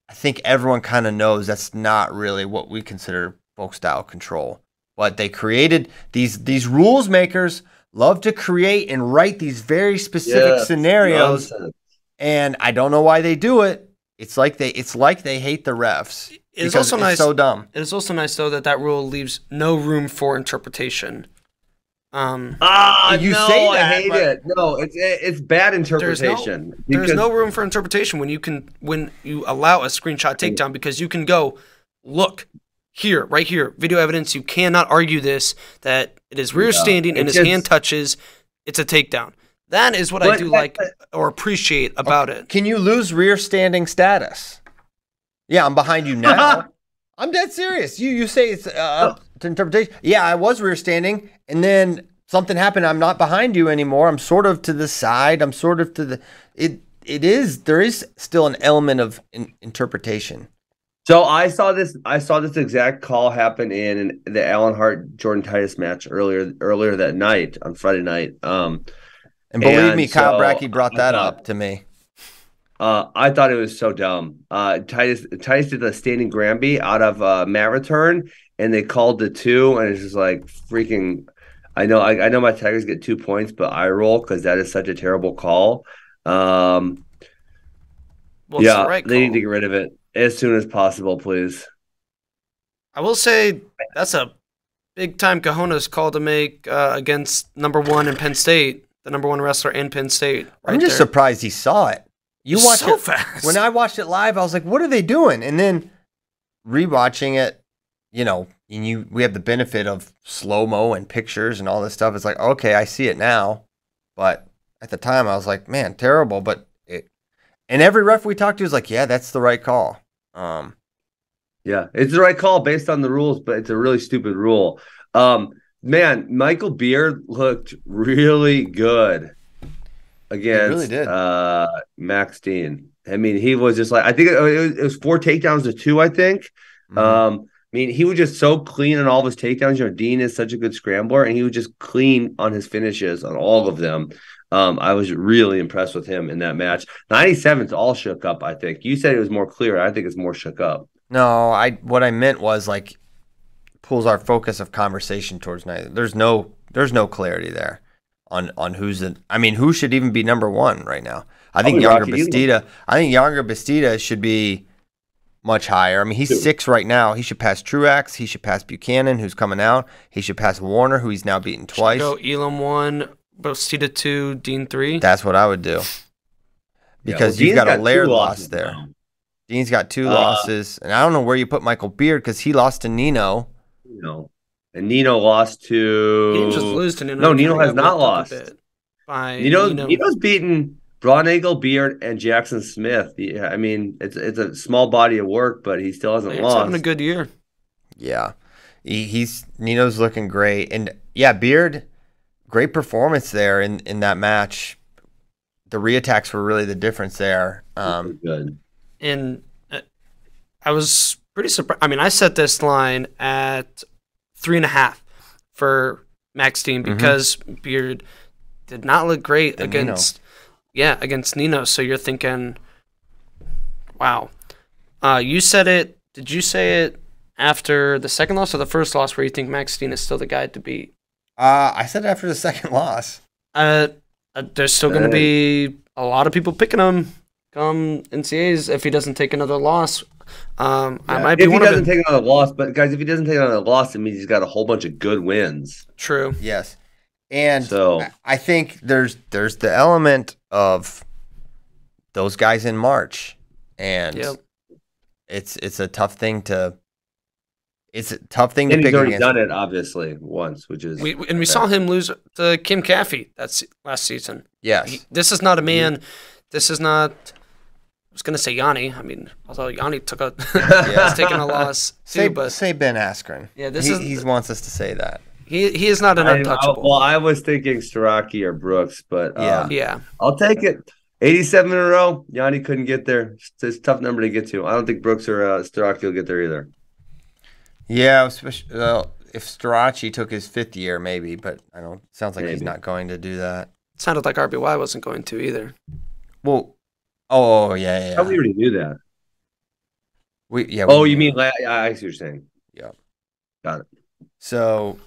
I think everyone kind of knows that's not really what we consider folk style control. But they created these rules makers love to create and write these very specific scenarios, and I don't know why they do it. It's like they hate the refs. It's also nice. It's so dumb. It's also nice though that rule leaves no room for interpretation. Say that, I hate it. No, it's bad interpretation. There's no room for interpretation when you allow a screenshot takedown, because you can go, look here, right here, video evidence. You cannot argue this, that it is rear standing and his hand touches. It's a takedown. That is what I do like or appreciate about it. Can you lose rear standing status? Yeah, I'm behind you now. I'm dead serious. You say it's to interpretation. Yeah, I was rear standing, and then something happened. I'm not behind you anymore. I'm sort of to the side. I'm sort of to the. There is still an element of interpretation. So I saw this exact call happen in the Alan Hart Jordan Titus match earlier that night on Friday night. And believe me, Kyle Brackey brought that up to me. I thought it was so dumb. Titus did a standing Granby out of mat return, and they called the 2, and it's just like freaking. I know my Tigers get 2 points, but I roll because that is such a terrible call. They need to get rid of it as soon as possible, please. I will say that's a big time cojones call to make against number one in Penn State, the number one wrestler in Penn State. I'm just surprised he saw it. You watched so it fast. When I watched it live, I was like, "What are they doing?" And then rewatching it, and we have the benefit of slow-mo and pictures and all this stuff. It's like, okay, I see it now, but at the time, I was like, "Man, terrible." And every ref we talked to was like, "Yeah, that's the right call." Yeah, it's the right call based on the rules, but it's a really stupid rule. Man, Michael Beard looked really good against Max Dean. I mean, he was just like, I think it was 4 takedowns to 2, I think. I mean, he was just so clean on all of his takedowns. Dean is such a good scrambler, and he was just clean on his finishes on all of them. I was really impressed with him in that match. 97's all shook up, I think. You said it was more clear. I think it's more shook up. No, what I meant was like pulls our focus of conversation towards neither. There's no clarity there on who should even be number one right now. I think Younger Bastida should be much higher. I mean, he's 6 right now. He should pass Truax. He should pass Buchanan, who's coming out. He should pass Warner, who he's now beaten twice. Go Elam 1, Bastida 2, Dean 3. That's what I would do. Because you've got a Laird loss there. Now. Dean's got 2 losses, and I don't know where you put Michael Beard because he lost to Nino. And Nino lost to. He didn't just lose to Nino. No, Nino has not lost. Nino's beaten Braunagel, Beard, and Jackson Smith. Yeah, I mean, it's a small body of work, but he still hasn't lost. He's having a good year. Yeah, Nino's looking great, and yeah, Beard, great performance there in that match. The reattacks were really the difference there. Good. And I was pretty surprised. I mean, I set this line at 3.5 for Max Dean because Beard did not look great against Nino. So you're thinking, wow. You said it. Did you say it after the second loss or the first loss where you think Max Dean is still the guy to beat? I said after the second loss. There's still going to be a lot of people picking him come NCAs if he doesn't take another loss. I might be if one he of doesn't take another loss, but guys, if he doesn't take another loss, it means he's got a whole bunch of good wins. True. Yes. And so I think there's the element of those guys in March. And it's a tough thing to pick against. He's already done it obviously once, which is we saw him lose to Kim Caffey last season. Yes. This is not a man. This is not. I was gonna say Yanni. I mean, although Yanni he's taking a loss too. But say Ben Askren. Yeah, he wants us to say that. He is not an untouchable. I was thinking Starocki or Brooks, but yeah, I'll take it. 87 in a row. Yanni couldn't get there. It's a tough number to get to. I don't think Brooks or Starocki will get there either. Yeah, especially if Starocci took his 5th year, maybe, but I don't. Sounds like he's not going to do that. It sounded like RBY wasn't going to either. Well, yeah. We already knew that. You mean? I see what you're saying. Yeah, got it. So,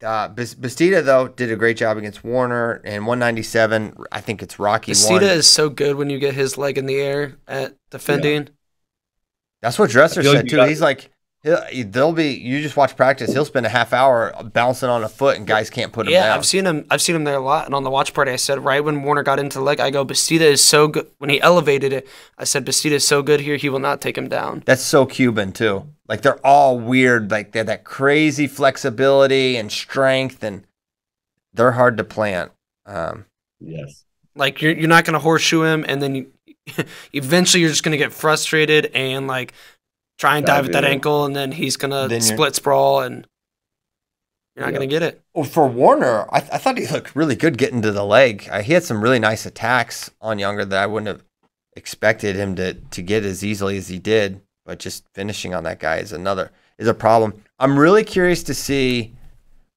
Bastida though did a great job against Warner, and 197. I think it's Rocky. Bastida is so good when you get his leg in the air at defending. Yeah. That's what Dresser said too. He's like, you just watch practice. He'll spend a half hour bouncing on a foot, and guys can't put him down. Yeah, I've seen him there a lot. And on the watch party, I said right when Warner got into the leg, I go, Bastida is so good. When he elevated it, I said Bastida is so good here, he will not take him down. That's so Cuban too. Like they're all weird. Like they have that crazy flexibility and strength, and they're hard to plant. Yes. Like you're not gonna horseshoe him, and then eventually you're just gonna get frustrated and like. Try and dive at that ankle, and then he's going to split sprawl, and you're not going to get it. Well, for Warner, I thought he looked really good getting to the leg. He had some really nice attacks on Younger that I wouldn't have expected him to get as easily as he did, but just finishing on that guy is a problem. I'm really curious to see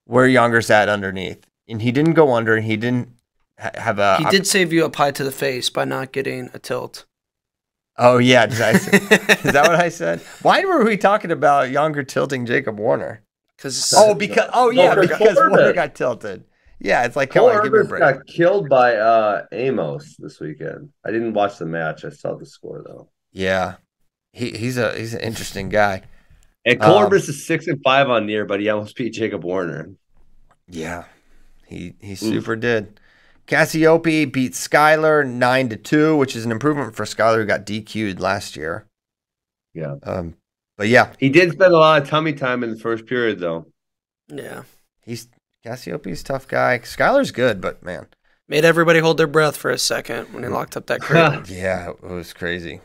where Younger's at underneath. And he didn't go under, and he didn't have a... He did save you a pie to the face by not getting a tilt. Oh, yeah. Is that what I said? Why were we talking about Younger tilting Jacob Warner? Because Warner got tilted. Yeah, it's like, come on, give me a break. Got killed by Amos this weekend. I didn't watch the match. I saw the score, though. Yeah. He's an interesting guy. And Corbus is 6-5 on near, but he almost beat Jacob Warner. Yeah, he super did. Cassiope beat Skyler 9-2, which is an improvement for Skyler, who got DQ'd last year. Yeah. But yeah. He did spend a lot of tummy time in the first period, though. Yeah. Cassiope's a tough guy. Skyler's good, but man. Made everybody hold their breath for a second when he locked up that crate. Yeah, it was crazy.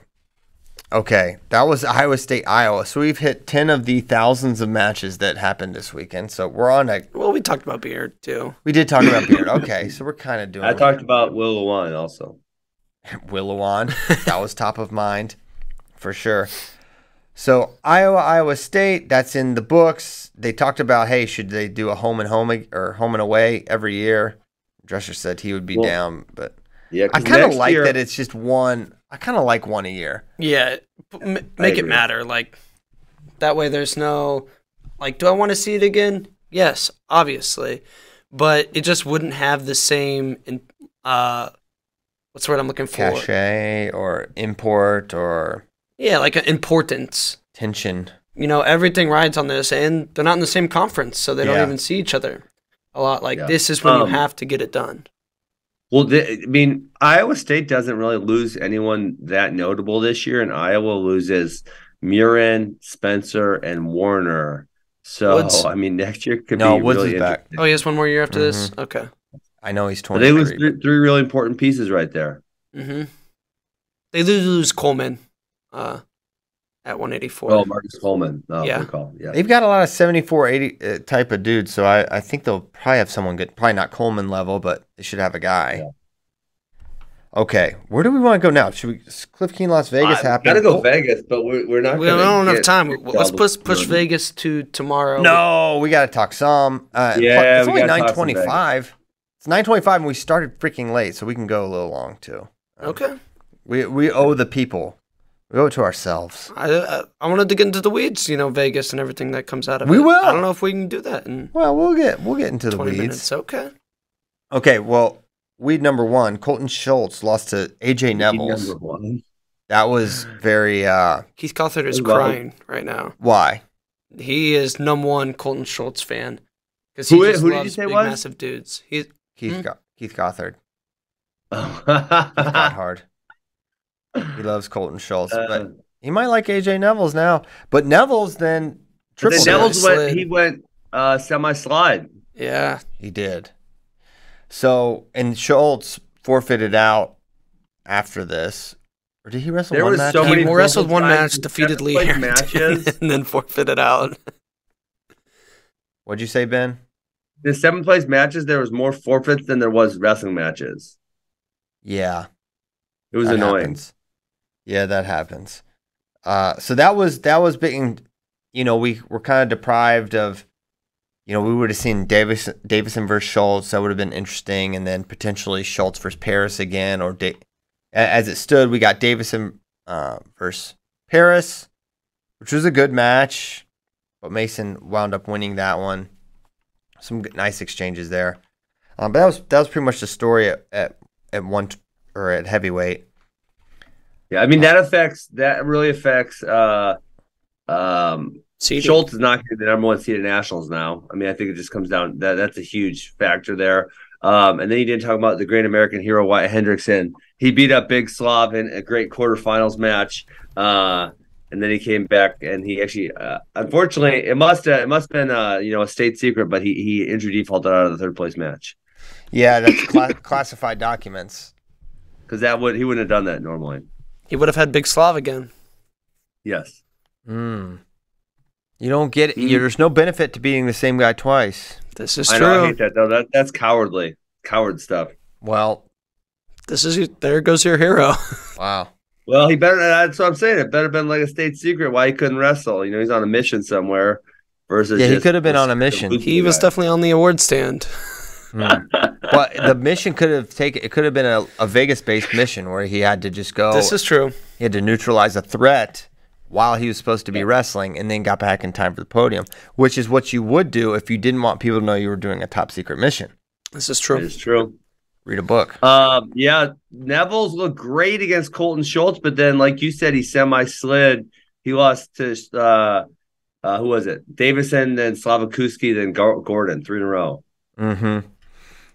Okay, that was Iowa State, Iowa. So we've hit 10 of the thousands of matches that happened this weekend. So we're on a... Well, we talked about Beard, too. We did talk about Beard. Okay, so we're kind of doing... I talked about Will Lewan also. Will Lewan. That was top of mind, for sure. So Iowa State, that's in the books. They talked about, hey, should they do a home and away every year? Drescher said he would be down, but yeah, I kind of like that it's just one... I kind of like one a year. Yeah, make it matter. Like, that way there's no, like, do I want to see it again? Yes, obviously. But it just wouldn't have the same, what's the word I'm looking for? Cachet or import or... Yeah, like an importance. Tension. You know, everything rides on this, and they're not in the same conference, so they don't even see each other a lot. Like, this is when you have to get it done. Well, Iowa State doesn't really lose anyone that notable this year, and Iowa loses Murin, Spencer, and Warner. So, next year could be really back. Oh, he has one more year after this? Okay. I know he's 23. They lose three really important pieces right there. Mm-hmm. They lose Coleman at 184. Oh, Marcus Coleman. Yeah. Yeah. They've got a lot of 74, 80 type of dudes, so I think they'll probably have someone good. Probably not Coleman level, but they should have a guy. Yeah. Okay, where do we want to go now? Should we Cliff Keen Las Vegas happen? Gotta go Vegas, but we're not. We don't have enough time. Let's push Vegas to tomorrow. No, we got to talk some. It's only 9:25. It's 9:25, and we started freaking late, so we can go a little long too. Okay. We owe the people. We owe it to ourselves. I wanted to get into the weeds, Vegas and everything that comes out of it. We will. I don't know if we can do that. We'll get into the 20 weeds. minutes. Okay. Okay. Well, weed number one: Colton Schultz lost to AJ Neville's. Number one. That was very. Keith Gothard is crying right now. Why? He is #1 Colton Schultz fan because who did you say was massive dudes. Keith Gothard. Keith Gothard. He loves Colton Schultz, but he might like AJ Neville's now. But Neville's then triple. He went semi-slide. Yeah, he did. So, and Schultz forfeited out after this. Or did he wrestle one match? He wrestled one match, defeated Lee Harrington, and then forfeited out. What'd you say, Ben? The 7th place matches, there was more forfeits than there was wrestling matches. Yeah. It was annoying. Happens. Yeah, that happens. So that was big. We were kind of deprived of, we would have seen Davison versus Schultz. That would have been interesting. And then potentially Schultz versus Paris again. Or as it stood, we got Davison versus Paris, which was a good match. But Mason wound up winning that one. Some nice exchanges there. But that was pretty much the story at heavyweight. Yeah, that really affects Schultz is not going to be the #1 seed at Nationals now. I think it just comes down that's a huge factor there. And then he didn't talk about the great American hero Wyatt Hendrickson. He beat up Big Slav in a great quarterfinals match. And then he came back and he actually unfortunately it must have been a state secret, but he injury defaulted out of the 3rd place match. Yeah, that's classified documents. Because he wouldn't have done that normally. He would have had Big Slav again. Yes. You don't get it. There's no benefit to beating the same guy twice. This is true. I know, I hate that though. That's cowardly. Coward stuff. Well, there goes your hero. Wow. Well, he better. That's what I'm saying. It better have been like a state secret why he couldn't wrestle. He's on a mission somewhere. Versus he could have been on a mission. He was definitely on the award stand. But the mission could have been a Vegas-based mission where he had to just go. This is true. He had to neutralize a threat while he was supposed to be wrestling and then got back in time for the podium, which is what you would do if you didn't want people to know you were doing a top secret mission. This is true. It's true. Read a book. Neville's looked great against Colton Schultz, but then, like you said, he semi-slid. He lost to Who was it? Davison, then Slavakuski, then Gordon, 3 in a row. Mm-hmm.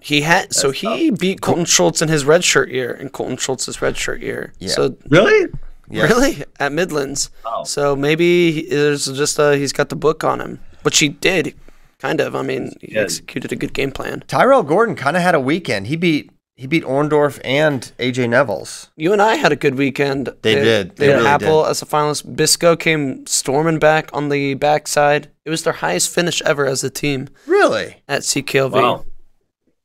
He beat Colton Schultz in his redshirt year and Colton Schultz's redshirt year. Yeah. So Really? Yes. really at Midlands. Oh. So maybe there's just he's got the book on him, which he did kind of. I mean, he executed a good game plan. Tyrell Gordon kind of had a weekend. He beat Orndorff and AJ Neville's. You and I had a good weekend. They did. They They were really Apple as a finalist. Bisco came storming back on the backside. It was their highest finish ever as a team Really? at CKLV. Wow.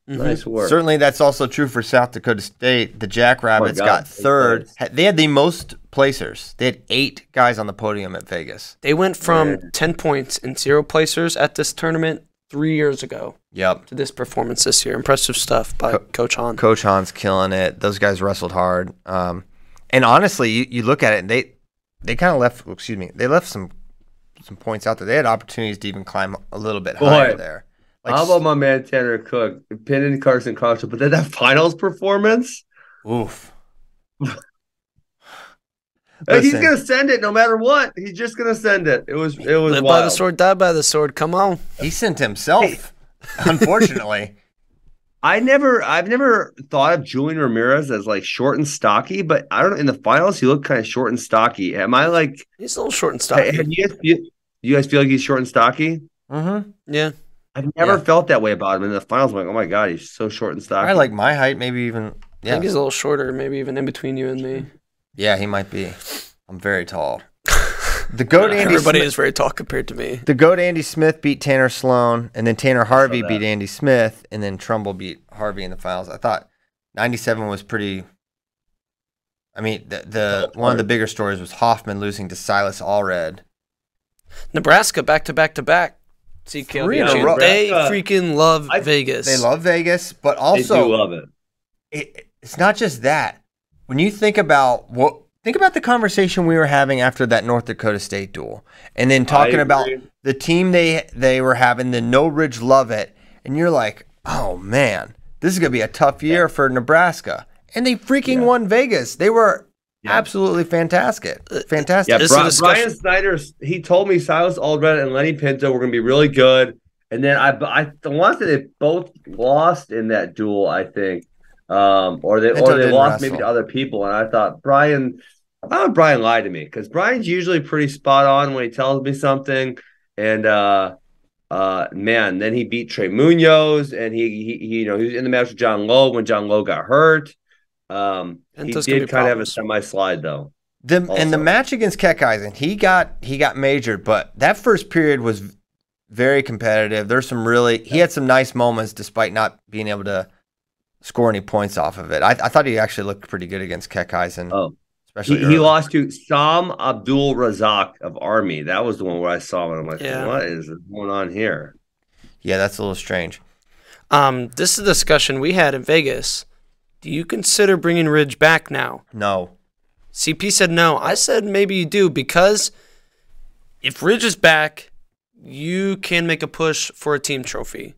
Mhm. Nice work. Certainly, that's also true for South Dakota State. The Jackrabbits Oh my God. got third. They had the most placers. They had 8 guys on the podium at Vegas. They went from 10 points and 0 placers at this tournament 3 years ago Yep. to this performance this year. Impressive stuff by Coach Hahn. Coach Hahn's killing it. Those guys wrestled hard. And honestly, you look at it, and they kind of left. Excuse me. They left some points out there. They had opportunities to even climb a little bit higher there. Like, How about my man Tanner Cook pinning Carson Crosser? But then that finals performance, oof. he's Listen. gonna send it no matter what. He's just gonna send it. It was Live wild. by the sword, die by the sword. Come on. He sent himself. Unfortunately. I've never thought of Julian Ramirez as like short and stocky, but I don't know. In the finals, he looked kind of short and stocky. Am I like? He's a little short and stocky. Have you guys feel like he's short and stocky? Mm-hmm. Yeah. I've never felt that way about him in the finals. I'm like, oh my god, he's so short and stocky. I like my height, maybe even. I Yeah. think he's a little shorter, maybe even in between you and me. Yeah, he might be. I'm very tall. The GOAT Andy Everybody Smith, is very tall compared to me. the GOAT Andy Smith beat Tanner Sloan, and then Tanner Harvey beat Andy Smith, and then Trumbull beat Harvey in the finals. I thought 97 was pretty. I mean, the one of the bigger stories was Hoffman losing to Silas Allred. Nebraska back to back to back. CKLV 3 in a champ. row. They Nebraska, freaking love Vegas. They love Vegas, but they also do love it. it's not just that. When you think about the conversation we were having after that North Dakota State duel, and then talking about the team they were having, the No Ridge love it, and you're like, oh man, this is gonna be a tough year for Nebraska, and they freaking won Vegas. They were absolutely fantastic. Fantastic. Yeah, This is a discussion. Brian Snyder, he told me Silas Aldred and Lenny Pinto were going to be really good. And then I want to say they both lost in that duel, I think. Or they didn't lost maybe wrestle. to other people. And I thought Brian lied to me because Brian's usually pretty spot on when he tells me something. And man, then he beat Trey Munoz, and he was in the match with John Lowe when John Lowe got hurt. He did kind of have a semi-slide though. And the match against Keckeisen, he got majored, but that first period was very competitive. There's he had some nice moments despite not being able to score any points off of it. I thought he actually looked pretty good against Keckeisen. Oh, especially he lost to Sam Abdul Razak of Army. That was the one where I saw him and I'm like, what is going on here? Yeah, that's a little strange. This is a discussion we had in Vegas. Do you consider bringing Ridge back now? No. CP said no. I said maybe you do, because if Ridge is back, you can make a push for a team trophy.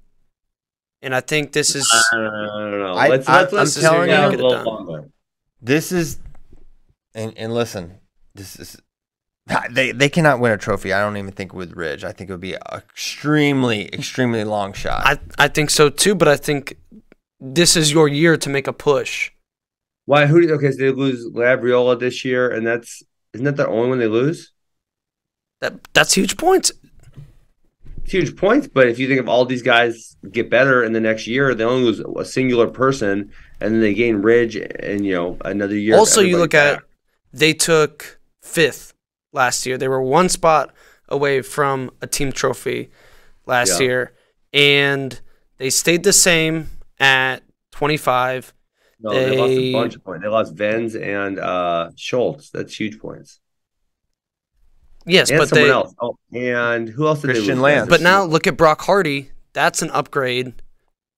And I think this is... I don't know. I'm telling you, a little longer. This is, and listen, this is, they cannot win a trophy. I don't even think with Ridge. I think it would be an extremely, extremely long shot. I think so too, but I think this is your year to make a push. Why? So they lose Labriola this year, and isn't that the only one they lose? That's huge points. It's huge points, but if you think of all these guys get better in the next year, they only lose a singular person, and then they gain Ridge, and another year. Also, you look at it, they took 5th last year. They were 1 spot away from a team trophy last year, and they stayed the same at 25. No, they lost a bunch of points. They lost Venz and Schultz. That's huge points. Yes, and but someone else. Oh, and who else did Christian they lose? Lance. But now look at Brock Hardy. That's an upgrade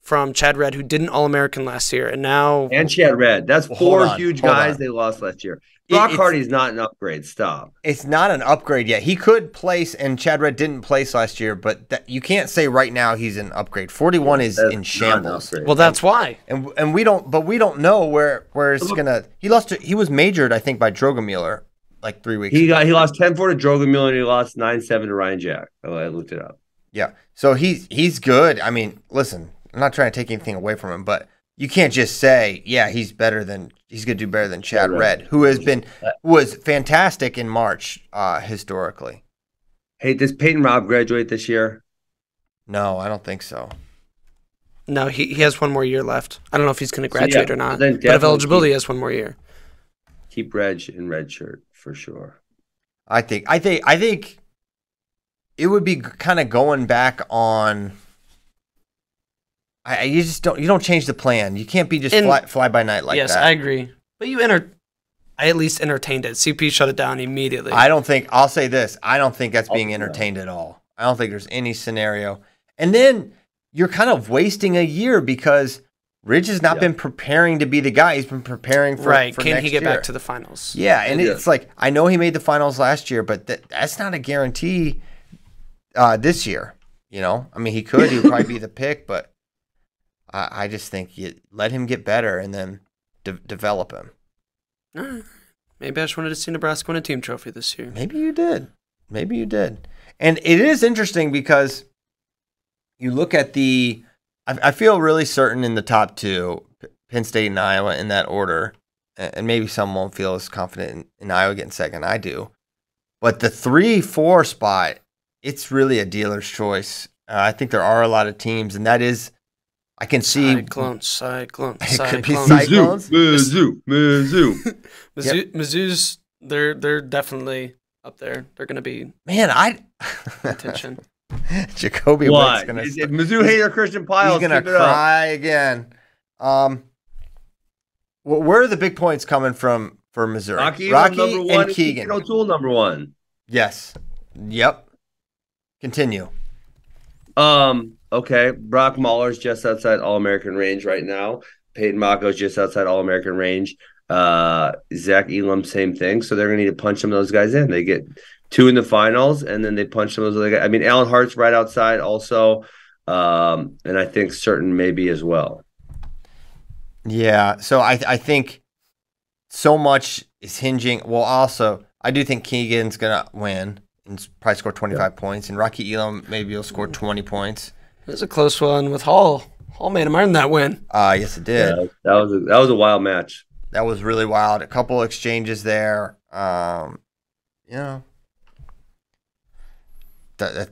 from Chad Red, who did an All-American last year, and now And Chad Red. That's Well, 4 hold on, huge hold guys on. they lost last year. Brock Hardy's not an upgrade. Stop. It's not an upgrade yet. He could place, and Chad Red didn't place last year, but you can't say right now he's an upgrade. 41 is That's in not shambles. an upgrade. well, that's why. And we don't know where it's gonna. He was majored, I think, by Drogomuller like 3 weeks. He lost 10-4 to Drogon Miller, and he lost 9-7 to Ryan Jack. Oh, I looked it up. Yeah, so he's good. I mean, listen, I'm not trying to take anything away from him, but you can't just say, yeah, he's going to do better than Chad Red, who was fantastic in March historically. Hey, does Peyton Robb graduate this year? No, I don't think so. No, he has one more year left. I don't know if he's going to graduate or not. But if eligibility, he has one more year. Keep Reg in red shirt for sure. I think it would be kind of going back on. You don't change the plan. You can't be just fly by night like that. Yes, I agree. But I at least entertained it. CP shut it down immediately. I'll say this. I don't think that's being entertained at all. I don't think there's any scenario. And then you're kind of wasting a year because Ridge has not been preparing to be the guy. He's been preparing for Can he get back to the finals? Yeah, and it's like, I know he made the finals last year, but that's not a guarantee this year. You know, I mean, he would probably be the pick, but I just think you let him get better and then develop him. Maybe I just wanted to see Nebraska win a team trophy this year. Maybe you did. And it is interesting because you look at I feel really certain in the top two, Penn State and Iowa in that order, and maybe some won't feel as confident in Iowa getting second. I do. But the 3-4 spot, it's really a dealer's choice. I think there are a lot of teams, and that is, I can see. Cyclones. It could be Cyclones. Mizzou's, they're definitely up there. They're going to be attention. Jacoby White's going to... Mizzou hater Christian Piles. He's going to cry again. Where are the big points coming from for Missouri? Rocky number one, and Keegan. O'Toole number one. Yes. Yep. Continue. Okay. Brock Mahler's just outside All-American range right now. Peyton Mako's just outside All-American range. Zach Elam, same thing. So they're going to need to punch some of those guys in. They get 2 in the finals, and then they punch some of those other guys. I mean, Alan Hart's right outside also, and I think Certain maybe as well. Yeah, so I think so much is hinging. Well, also, I do think Keegan's going to win and probably score 25 points, and Rocky Elam maybe will score 20 points. It was a close one with Hall. Hall made him earn that win. Yes, it did. Yeah, that was a wild match. That was really wild. A couple exchanges there.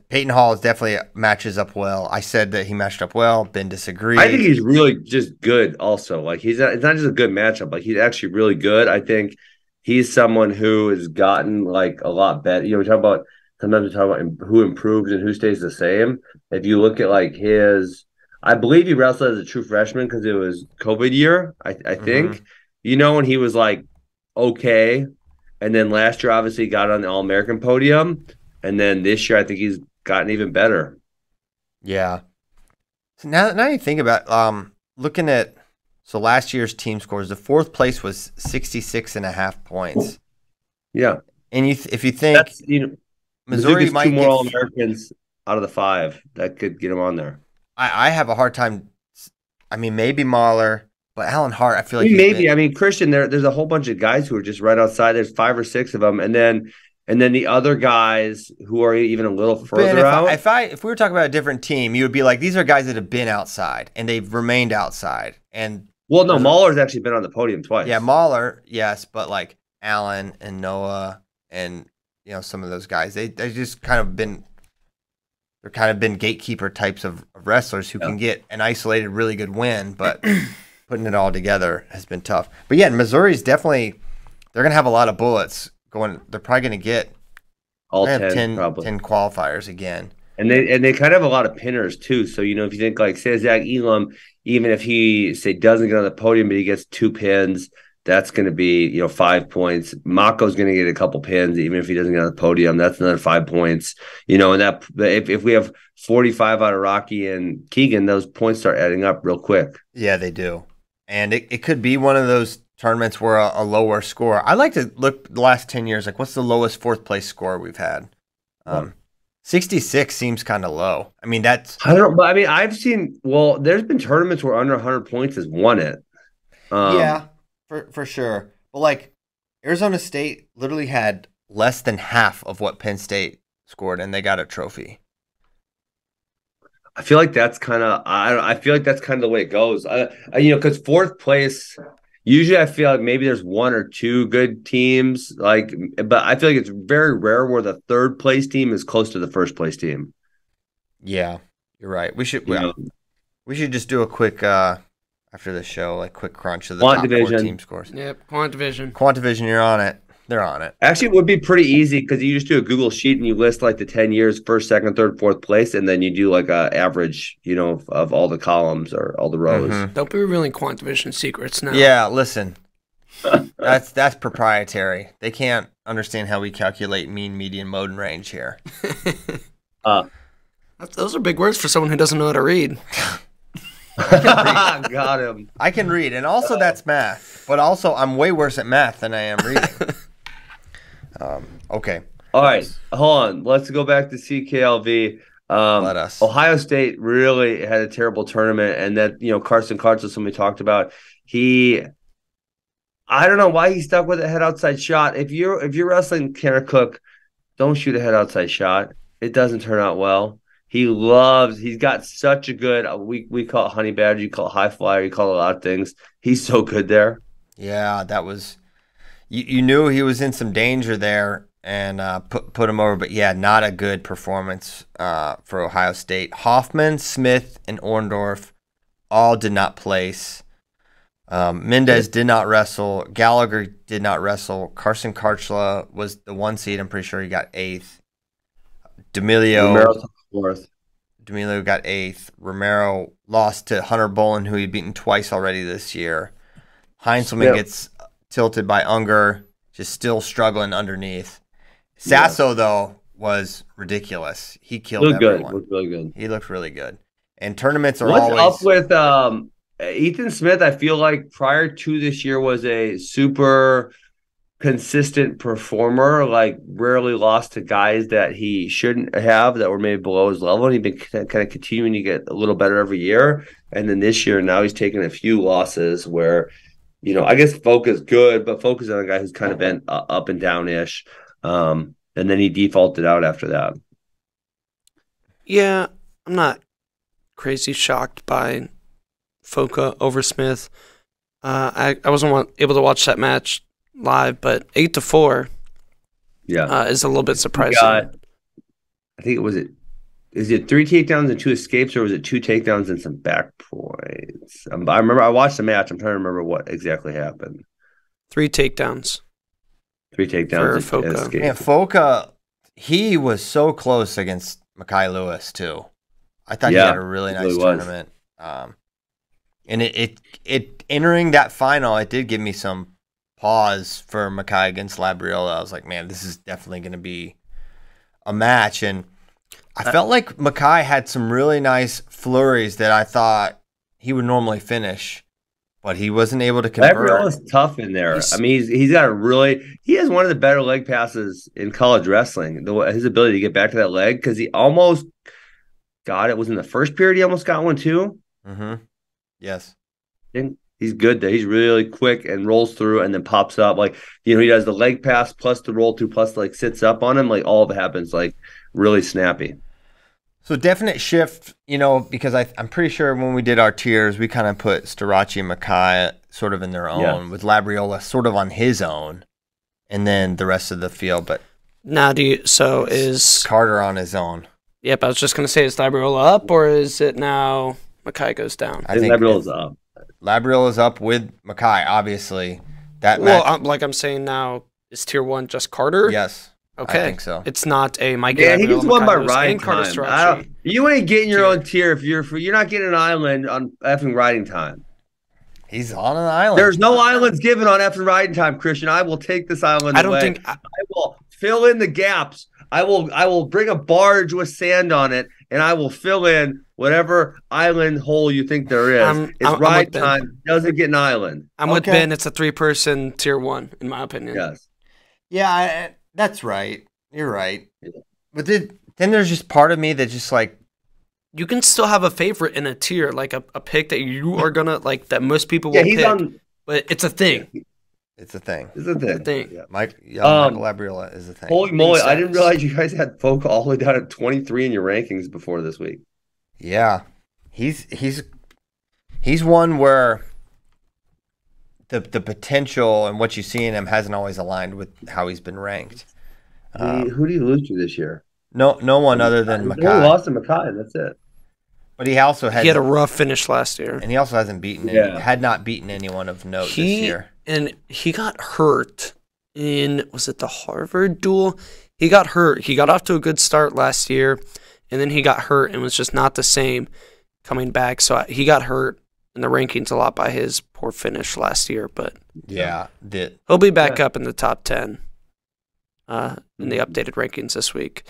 Peyton Hall is definitely matches up well. I said that he matched up well. Ben disagreed. I think he's really just good also. Like it's not just a good matchup. Like he's actually really good. I think he's someone who has gotten like a lot better. You know, sometimes we talk about who improves and who stays the same. If you look at like I believe he wrestled as a true freshman because it was COVID year, I think. You know, when he was like okay. And then last year obviously got on the All-American podium. And then this year, I think he's gotten even better. Yeah. So now you think about looking at last year's team scores, the 4th place was 66.5 points. Yeah. And if you think Missouri might 2 more All-Americans out of the 5 that could get him on there. I have a hard time. I mean, maybe Mahler, but Alan Hart, I feel like maybe. I mean, Christian, there's a whole bunch of guys who are just right outside. There's 5 or 6 of them, and then the other guys who are even a little further out. If we were talking about a different team, you would be like, these are guys that have been outside and they've remained outside. And Mahler's actually been on the podium twice. Yeah, Mahler, yes, but like Allen and Noah and some of those guys, they just kind of been gatekeeper types of wrestlers who can get an isolated really good win, but putting it all together has been tough. But yeah, Missouri's definitely they're gonna have a lot of bullets. They're probably going to get all 10 qualifiers again. And they kind of have a lot of pinners too. So, if you think like, say, Zach Elam, even if he, doesn't get on the podium, but he gets 2 pins, that's going to be, 5 points. Mako's going to get a couple pins, even if he doesn't get on the podium. That's another 5 points. And that if we have 45 out of Rocky and Keegan, those points start adding up real quick. Yeah, they do. And it could be one of those tournaments where a lower score. I like to look the last 10 years, like what's the lowest 4th place score we've had? 66 seems kind of low. I mean, I don't know, but I mean, I've seen, there's been tournaments where under 100 points has won it. Yeah, for sure. But like Arizona State literally had less than half of what Penn State scored, and they got a trophy. I feel like that's kind of I feel like that's kind of the way it goes. Because fourth place, usually I feel like maybe there's one or two good teams, but I feel like it's very rare where the third place team is close to the first place team. Yeah, you're right. We should just do a quick after the show, like quick crunch of the top four team scores. Yep, Quant Division. Quant Division, you're on it. They're on it. Actually, it would be pretty easy because you just do a Google sheet and you list like the 10 years, first, second, third, fourth place, and then you do like a average, of all the columns or all the rows. Mm-hmm. Don't be revealing Quant Division secrets now. Yeah, listen. That's proprietary. They can't understand how we calculate mean, median, mode, and range here. Those are big words for someone who doesn't know how to read. Got him. I can read, and also that's math. But also, I'm way worse at math than I am reading. Okay. All right. Hold on. Let's go back to CKLV. Let us. Ohio State really had a terrible tournament, and that Carson Carter, somebody talked about. I don't know why he stuck with a head outside shot. If you're wrestling Tanner Cook, don't shoot a head outside shot. It doesn't turn out well. He's got such a good, we call it honey badger, you call it high flyer, you call it a lot of things. He's so good there. Yeah, that was, you knew he was in some danger there and put him over. But yeah, not a good performance for Ohio State. Hoffman, Smith, and Orndorff all did not place. Mendez did not wrestle. Gallagher did not wrestle. Carson Karchla was the 1 seed. I'm pretty sure he got 8th. D'Amelio got 8th. Romero lost to Hunter Bolin, who he'd beaten twice already this year. Heinzelman gets tilted by Unger, just still struggling underneath. Sasso, though, was ridiculous. He killed everyone. Looked really good. He looked really good. And tournaments are What's always... up with Ethan Smith? I feel like prior to this year was a super consistent performer, like rarely lost to guys that he shouldn't have that were maybe below his level, and he'd been kind of continuing to get a little better every year. And then this year, now he's taken a few losses where, I guess Folk is good, but Folk is on a guy who's kind of been up and down-ish. And then he defaulted out after that. Yeah, I'm not crazy shocked by Foka over Smith. I wasn't able to watch that match live, but 8-4 is a little bit surprising. I think is it 3 takedowns and 2 escapes, or was it 2 takedowns and some back points? I remember I watched the match. I'm trying to remember what exactly happened. 3 takedowns. 3 takedowns for and Foka. escapes. Man, Foka, he was so close against Mekhi Lewis too. I thought he had a really nice tournament. And it entering that final, it did give me some pause for Mekhi against Labriola. I was like, man, this is definitely going to be a match. And I felt like Mekhi had some really nice flurries that I thought he would normally finish, but he wasn't able to convert. Labriola's tough in there. I mean, he has one of the better leg passes in college wrestling. His ability to get back to that leg, because he almost got it. Was in the first period he almost got one too. Mm-hmm. Yes. He's good there. He's really quick and rolls through and then pops up. Like, he does the leg pass plus the roll through plus sits up on him. Like, all of it happens really snappy. So definite shift, because I'm pretty sure when we did our tiers, we kind of put Starachi and Mekhi sort of in their own, with Labriola sort of on his own, and then the rest of the field. But now, is Carter on his own? Yep, I was just going to say, is Labriola up, or is it now Mekhi goes down? I think Labriola's up. Labriola's up with Mekhi, obviously. I'm saying now, is tier 1 just Carter? Yes. Okay. I think so. It's not a Mike. Yeah, he gets one by riding time. You ain't getting your own tier if you're not getting an island on effing riding time. He's on an island. There's no islands given on effing riding time, Christian. I will take this island away. I will fill in the gaps. I will bring a barge with sand on it, and I will fill in whatever island hole you think there is. It's ride time. Doesn't get an island. I'm with Ben. It's a 3-person tier 1, in my opinion. Yes. Yeah, that's right. You're right. But then there's just part of me that just you can still have a favorite in a tier, like a pick that you are gonna that most people will pick. But it's a thing. It's a thing. It's a thing. thing. Yeah. Michael Labriola is a thing. Holy moly! I didn't status. realize you guys had Folk all the way down at 23 in your rankings before this week. Yeah, he's one where the potential and what you see in him hasn't always aligned with how he's been ranked. Who do you lose to this year? No one other than He Mackay. only lost to Mackay. That's it. But he also He had a rough finish last year. and he also hasn't beaten had not beaten anyone of note this year. And he got hurt was it the Harvard duel? He got hurt. He got off to a good start last year, and then he got hurt and was just not the same coming back. So he got hurt in the rankings a lot by his poor finish last year, but Yeah, he'll be back up in the top 10 in the updated rankings this week.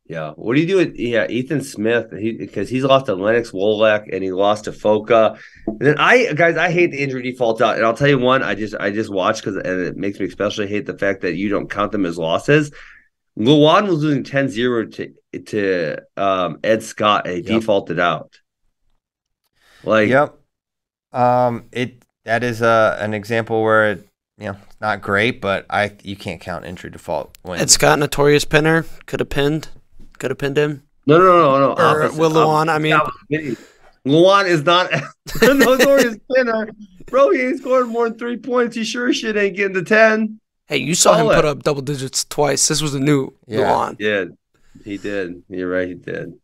Yeah. What do you do with Ethan Smith? Because he's lost to Lennox Wolek and he lost to Foka. And then I hate the injury default out. And I'll tell you one, I just watched and it makes me especially hate the fact that you don't count them as losses. Luan was losing 10-0 to Ed Scott and he defaulted out. That is an example where it's not great, but you can't count injury default wins. Ed Scott, notorious pinner, could have pinned him. No. Or Will Luan, I mean. Luan is not a notorious pinner. Bro, he ain't scored more than 3 points. He sure shit ain't getting to 10. Hey, you saw him put up double digits twice. This was a new Luan. Yeah, he did. You're right, he did.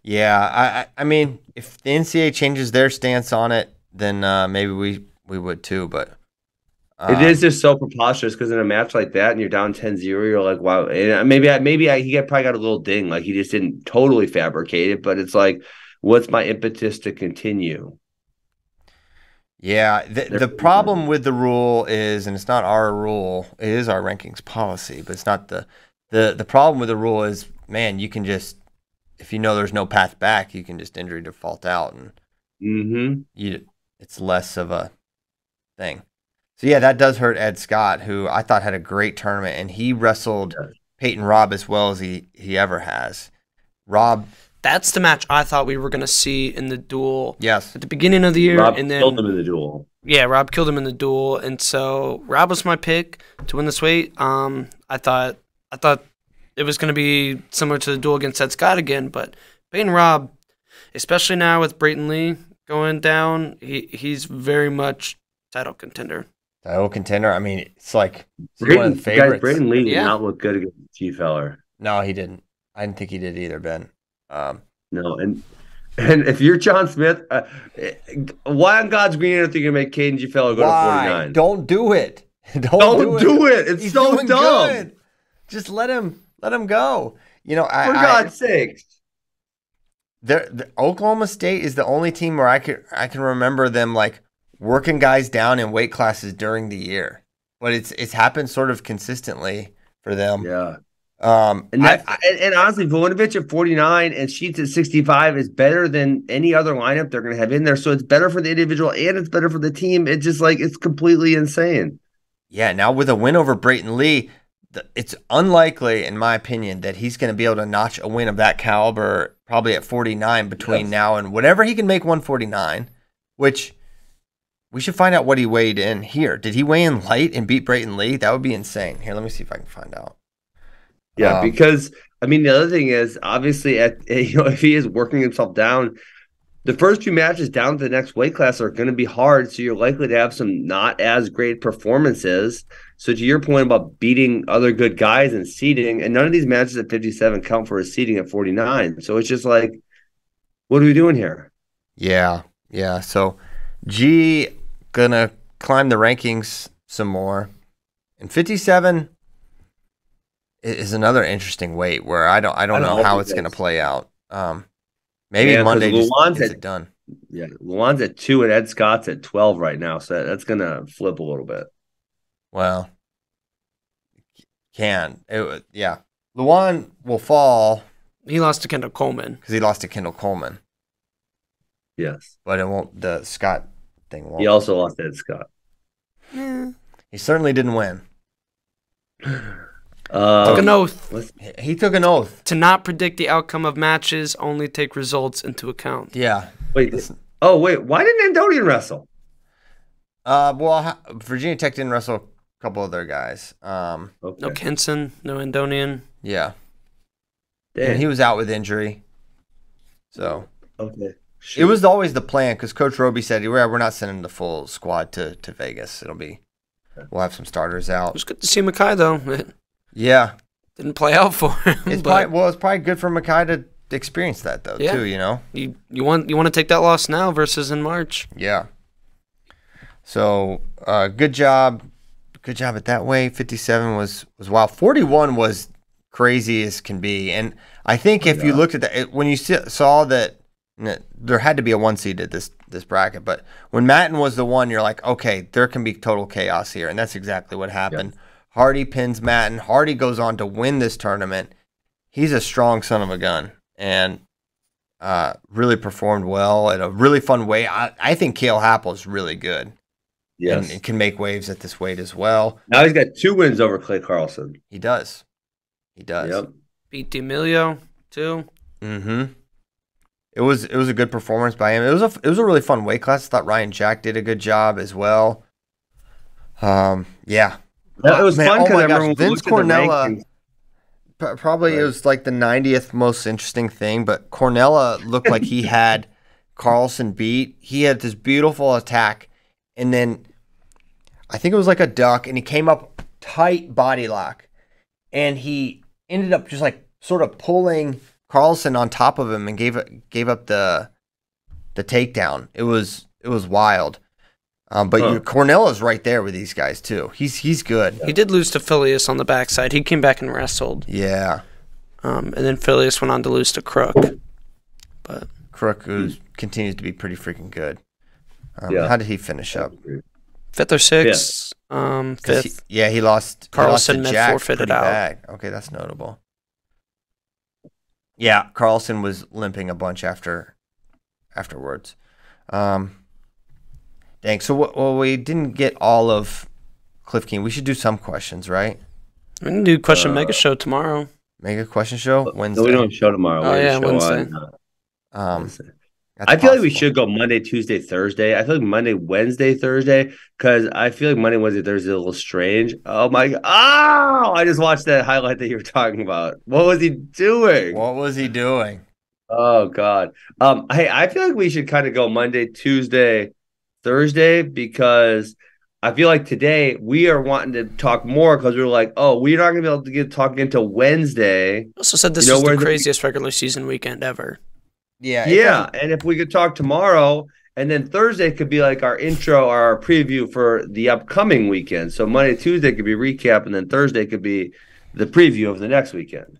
Yeah, I mean, if the NCAA changes their stance on it, then maybe we would too, but it is just so preposterous because in a match like that and you're down 10-0, you're like, wow. And maybe he probably got a little ding, like he just didn't totally fabricate it, but it's like, what's my impetus to continue? Yeah, the problem with the rule is, and it's not our rule, it is our rankings policy, but it's not the problem with the rule is, man, you can just, if you know there's no path back, you can just injury default out, and it's less of a thing. So yeah, that does hurt Ed Scott, who I thought had a great tournament, and he wrestled Peyton Robb as well as he ever has. Robb. That's the match I thought we were going to see in the duel. Yes. At the beginning of the year. Robb and then killed him in the duel. Yeah, Robb killed him in the duel. And so Robb was my pick to win this weight. I thought it was going to be similar to the duel against Ed Scott again. But Peyton Robb, especially now with Brayton Lee going down, he's very much title contender. Title contender? I mean, it's like one of the favorites. Guys, Brayton Lee did not look good against G Feller. No, he didn't. I didn't think he did either, Ben. No, and if you're John Smith, why on God's green earth are you gonna make Caden G Feller go to 49? Don't do it. Don't do it. It's He's so doing dumb. Good. Just let him go. For God's sakes. The Oklahoma State is the only team where I can remember them like working guys down in weight classes during the year, but it's happened sort of consistently for them. Yeah. And honestly, Vojinovic at 49 and Sheets at 65 is better than any other lineup they're going to have in there. So it's better for the individual and it's better for the team. It's just like it's completely insane. Yeah. Now with a win over Brayton Lee, it's unlikely, in my opinion, that he's going to be able to notch a win of that caliber probably at 49 between now and whatever he can make 149, which we should find out what he weighed in here. Did he weigh in light and beat Brayton Lee? That would be insane. Here, let me see if I can find out. Yeah, because I mean the other thing is obviously if he is working himself down, the first two matches down to the next weight class are going to be hard. So you're likely to have some not as great performances. So to your point about beating other good guys and seeding, and none of these matches at 57 count for his seeding at 49. So it's just like, what are we doing here? Yeah. So G gonna climb the rankings some more, and 57. Is another interesting weight where I don't know how it's going to play out. Maybe Monday just gets it done. Yeah, Luan's at 2 and Ed Scott's at 12 right now, so that's going to flip a little bit. Well, Luan will fall. He lost to Kendall Coleman because he lost to Kendall Coleman. Yes, but it won't. The Scott thing won't. He also lost to Ed Scott. He certainly didn't win. Took an oath. He took an oath to not predict the outcome of matches, only take results into account. Yeah. Wait. Why didn't Andonian wrestle? Virginia Tech didn't wrestle a couple of their guys. Okay. No Kenson, no Andonian. Yeah. Dang. And he was out with injury. So Okay. it was always the plan because Coach Roby said, we're not sending the full squad to Vegas. We'll have some starters It out. was good to see Mackay, though. It Yeah. didn't play out for him. It's probably good for Mackay to experience that, though, Yeah. too, you know? You want to take that loss now versus in March. Yeah. So, good job. Good job at that way. 57 was wild. 41 was crazy as can be. And I think if you looked at that, when you saw that there had to be a 1 seed at this bracket, but when Matten was the one, you're like, okay, there can be total chaos here. And that's exactly what happened. Yep. Hardy pins Matten. Hardy goes on to win this tournament. He's a strong son of a gun and really performed well in a really fun way. I think Cale Happel is really good. Yes. And can make waves at this weight as well. Now he's got 2 wins over Clay Carlson. He does. Yep. Beat D'Amelio, too. Mm-hmm. It was a good performance by him. It was a really fun weight class. I thought Ryan Jack did a good job as well. Yeah. It was fun because everyone Vince Cornella, probably it was like the 90th most interesting thing, but Cornella looked like he had Carlson beat. He had this beautiful attack, and then I think it was like a duck, and he came up tight body lock, and he ended up just like sort of pulling Carlson on top of him and gave up the takedown. It was wild. But Cornella's right there with these guys too. He's good. He did lose to Phileas on the backside. He came back and wrestled. Yeah. And then Phileas went on to lose to Crook. But Crook continues to be pretty freaking good. How did he finish up? 5th or 6th. 5th. He lost. Carlson had forfeited out. Bad. Okay, that's notable. Yeah, Carlson was limping a bunch afterwards. Dang. So we didn't get all of Cliff King. We should do some questions, right? We can do Question Mega Show tomorrow. Mega Question Show Wednesday. No, we don't show tomorrow. Oh yeah, Wednesday. Wednesday. I feel like we should go Monday, Tuesday, Thursday. I feel like Monday, Wednesday, Thursday, because I feel like Monday, Wednesday, Thursday is a little strange. Oh my God. Oh, I just watched that highlight that you were talking about. What was he doing? Oh God. Hey, I feel like we should kind of go Monday, Tuesday, Thursday, because I feel like today we are wanting to talk more because we were like, oh, we're not going to be able to get talking until Wednesday. Also said this was the craziest regular season weekend ever. Yeah. And if we could talk tomorrow, and then Thursday could be like our intro or our preview for the upcoming weekend. So Monday, Tuesday could be recap, and then Thursday could be the preview of the next weekend.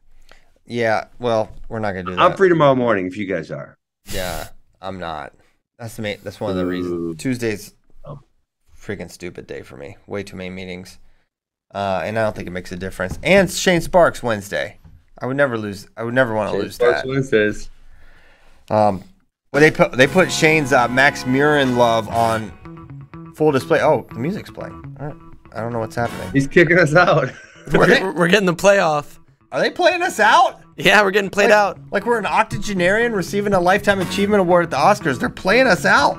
Yeah, well, we're not going to do that. I'm free tomorrow morning if you guys are. Yeah, I'm not. That's one of the reasons. Tuesday's a freaking stupid day for me. Way too many meetings. And I don't think it makes a difference. And Shane Sparks Wednesday. I would never want to lose Sparks that. Wednesdays. Well, they put Shane's Max Murin love on full display. Oh, the music's playing. All right. I don't know what's happening. He's kicking us out. We're getting the playoff. Are they playing us out? Yeah, we're getting played out. Like we're an octogenarian receiving a Lifetime Achievement Award at the Oscars. They're playing us out.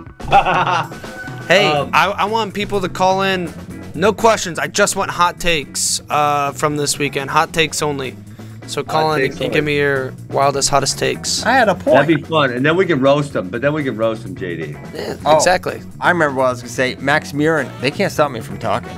Hey, I want people to call in. No questions. I just want hot takes from this weekend. Hot takes only. So call in and give me your wildest, hottest takes. I had a point. That'd be fun. And then we can roast them. JD. Yeah, exactly. I remember what I was going to say. Max Murin, they can't stop me from talking.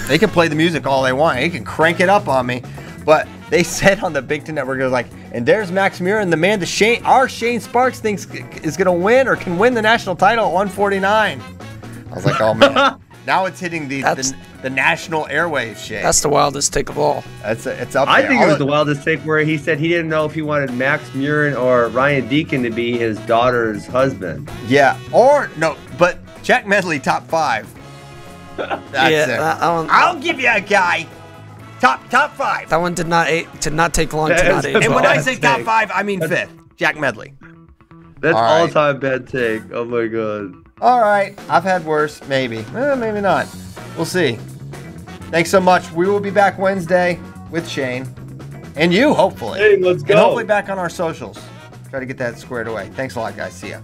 They can play the music all they want. They can crank it up on me. But they said on the Big Ten Network, it was like, and there's Max Murin, the man our Shane Sparks thinks is going to win or can win the national title at 149. I was like, oh, man. Now it's hitting the national airwaves, Shane. That's the wildest take of all. It's up there. I think it was the wildest take where he said he didn't know if he wanted Max Murin or Ryan Deacon to be his daughter's husband. Yeah. But Jack Medley, top 5. That's it. I'll give you a guy. Top 5. That one did not take long to not age. And when I say top 5, I mean 5th. Jack Medley. That's all-time bad take. Oh my God. All right. I've had worse. Maybe. Maybe not. We'll see. Thanks so much. We will be back Wednesday with Shane. And you, hopefully. Hey, let's go. And hopefully back on our socials. Try to get that squared away. Thanks a lot, guys. See ya.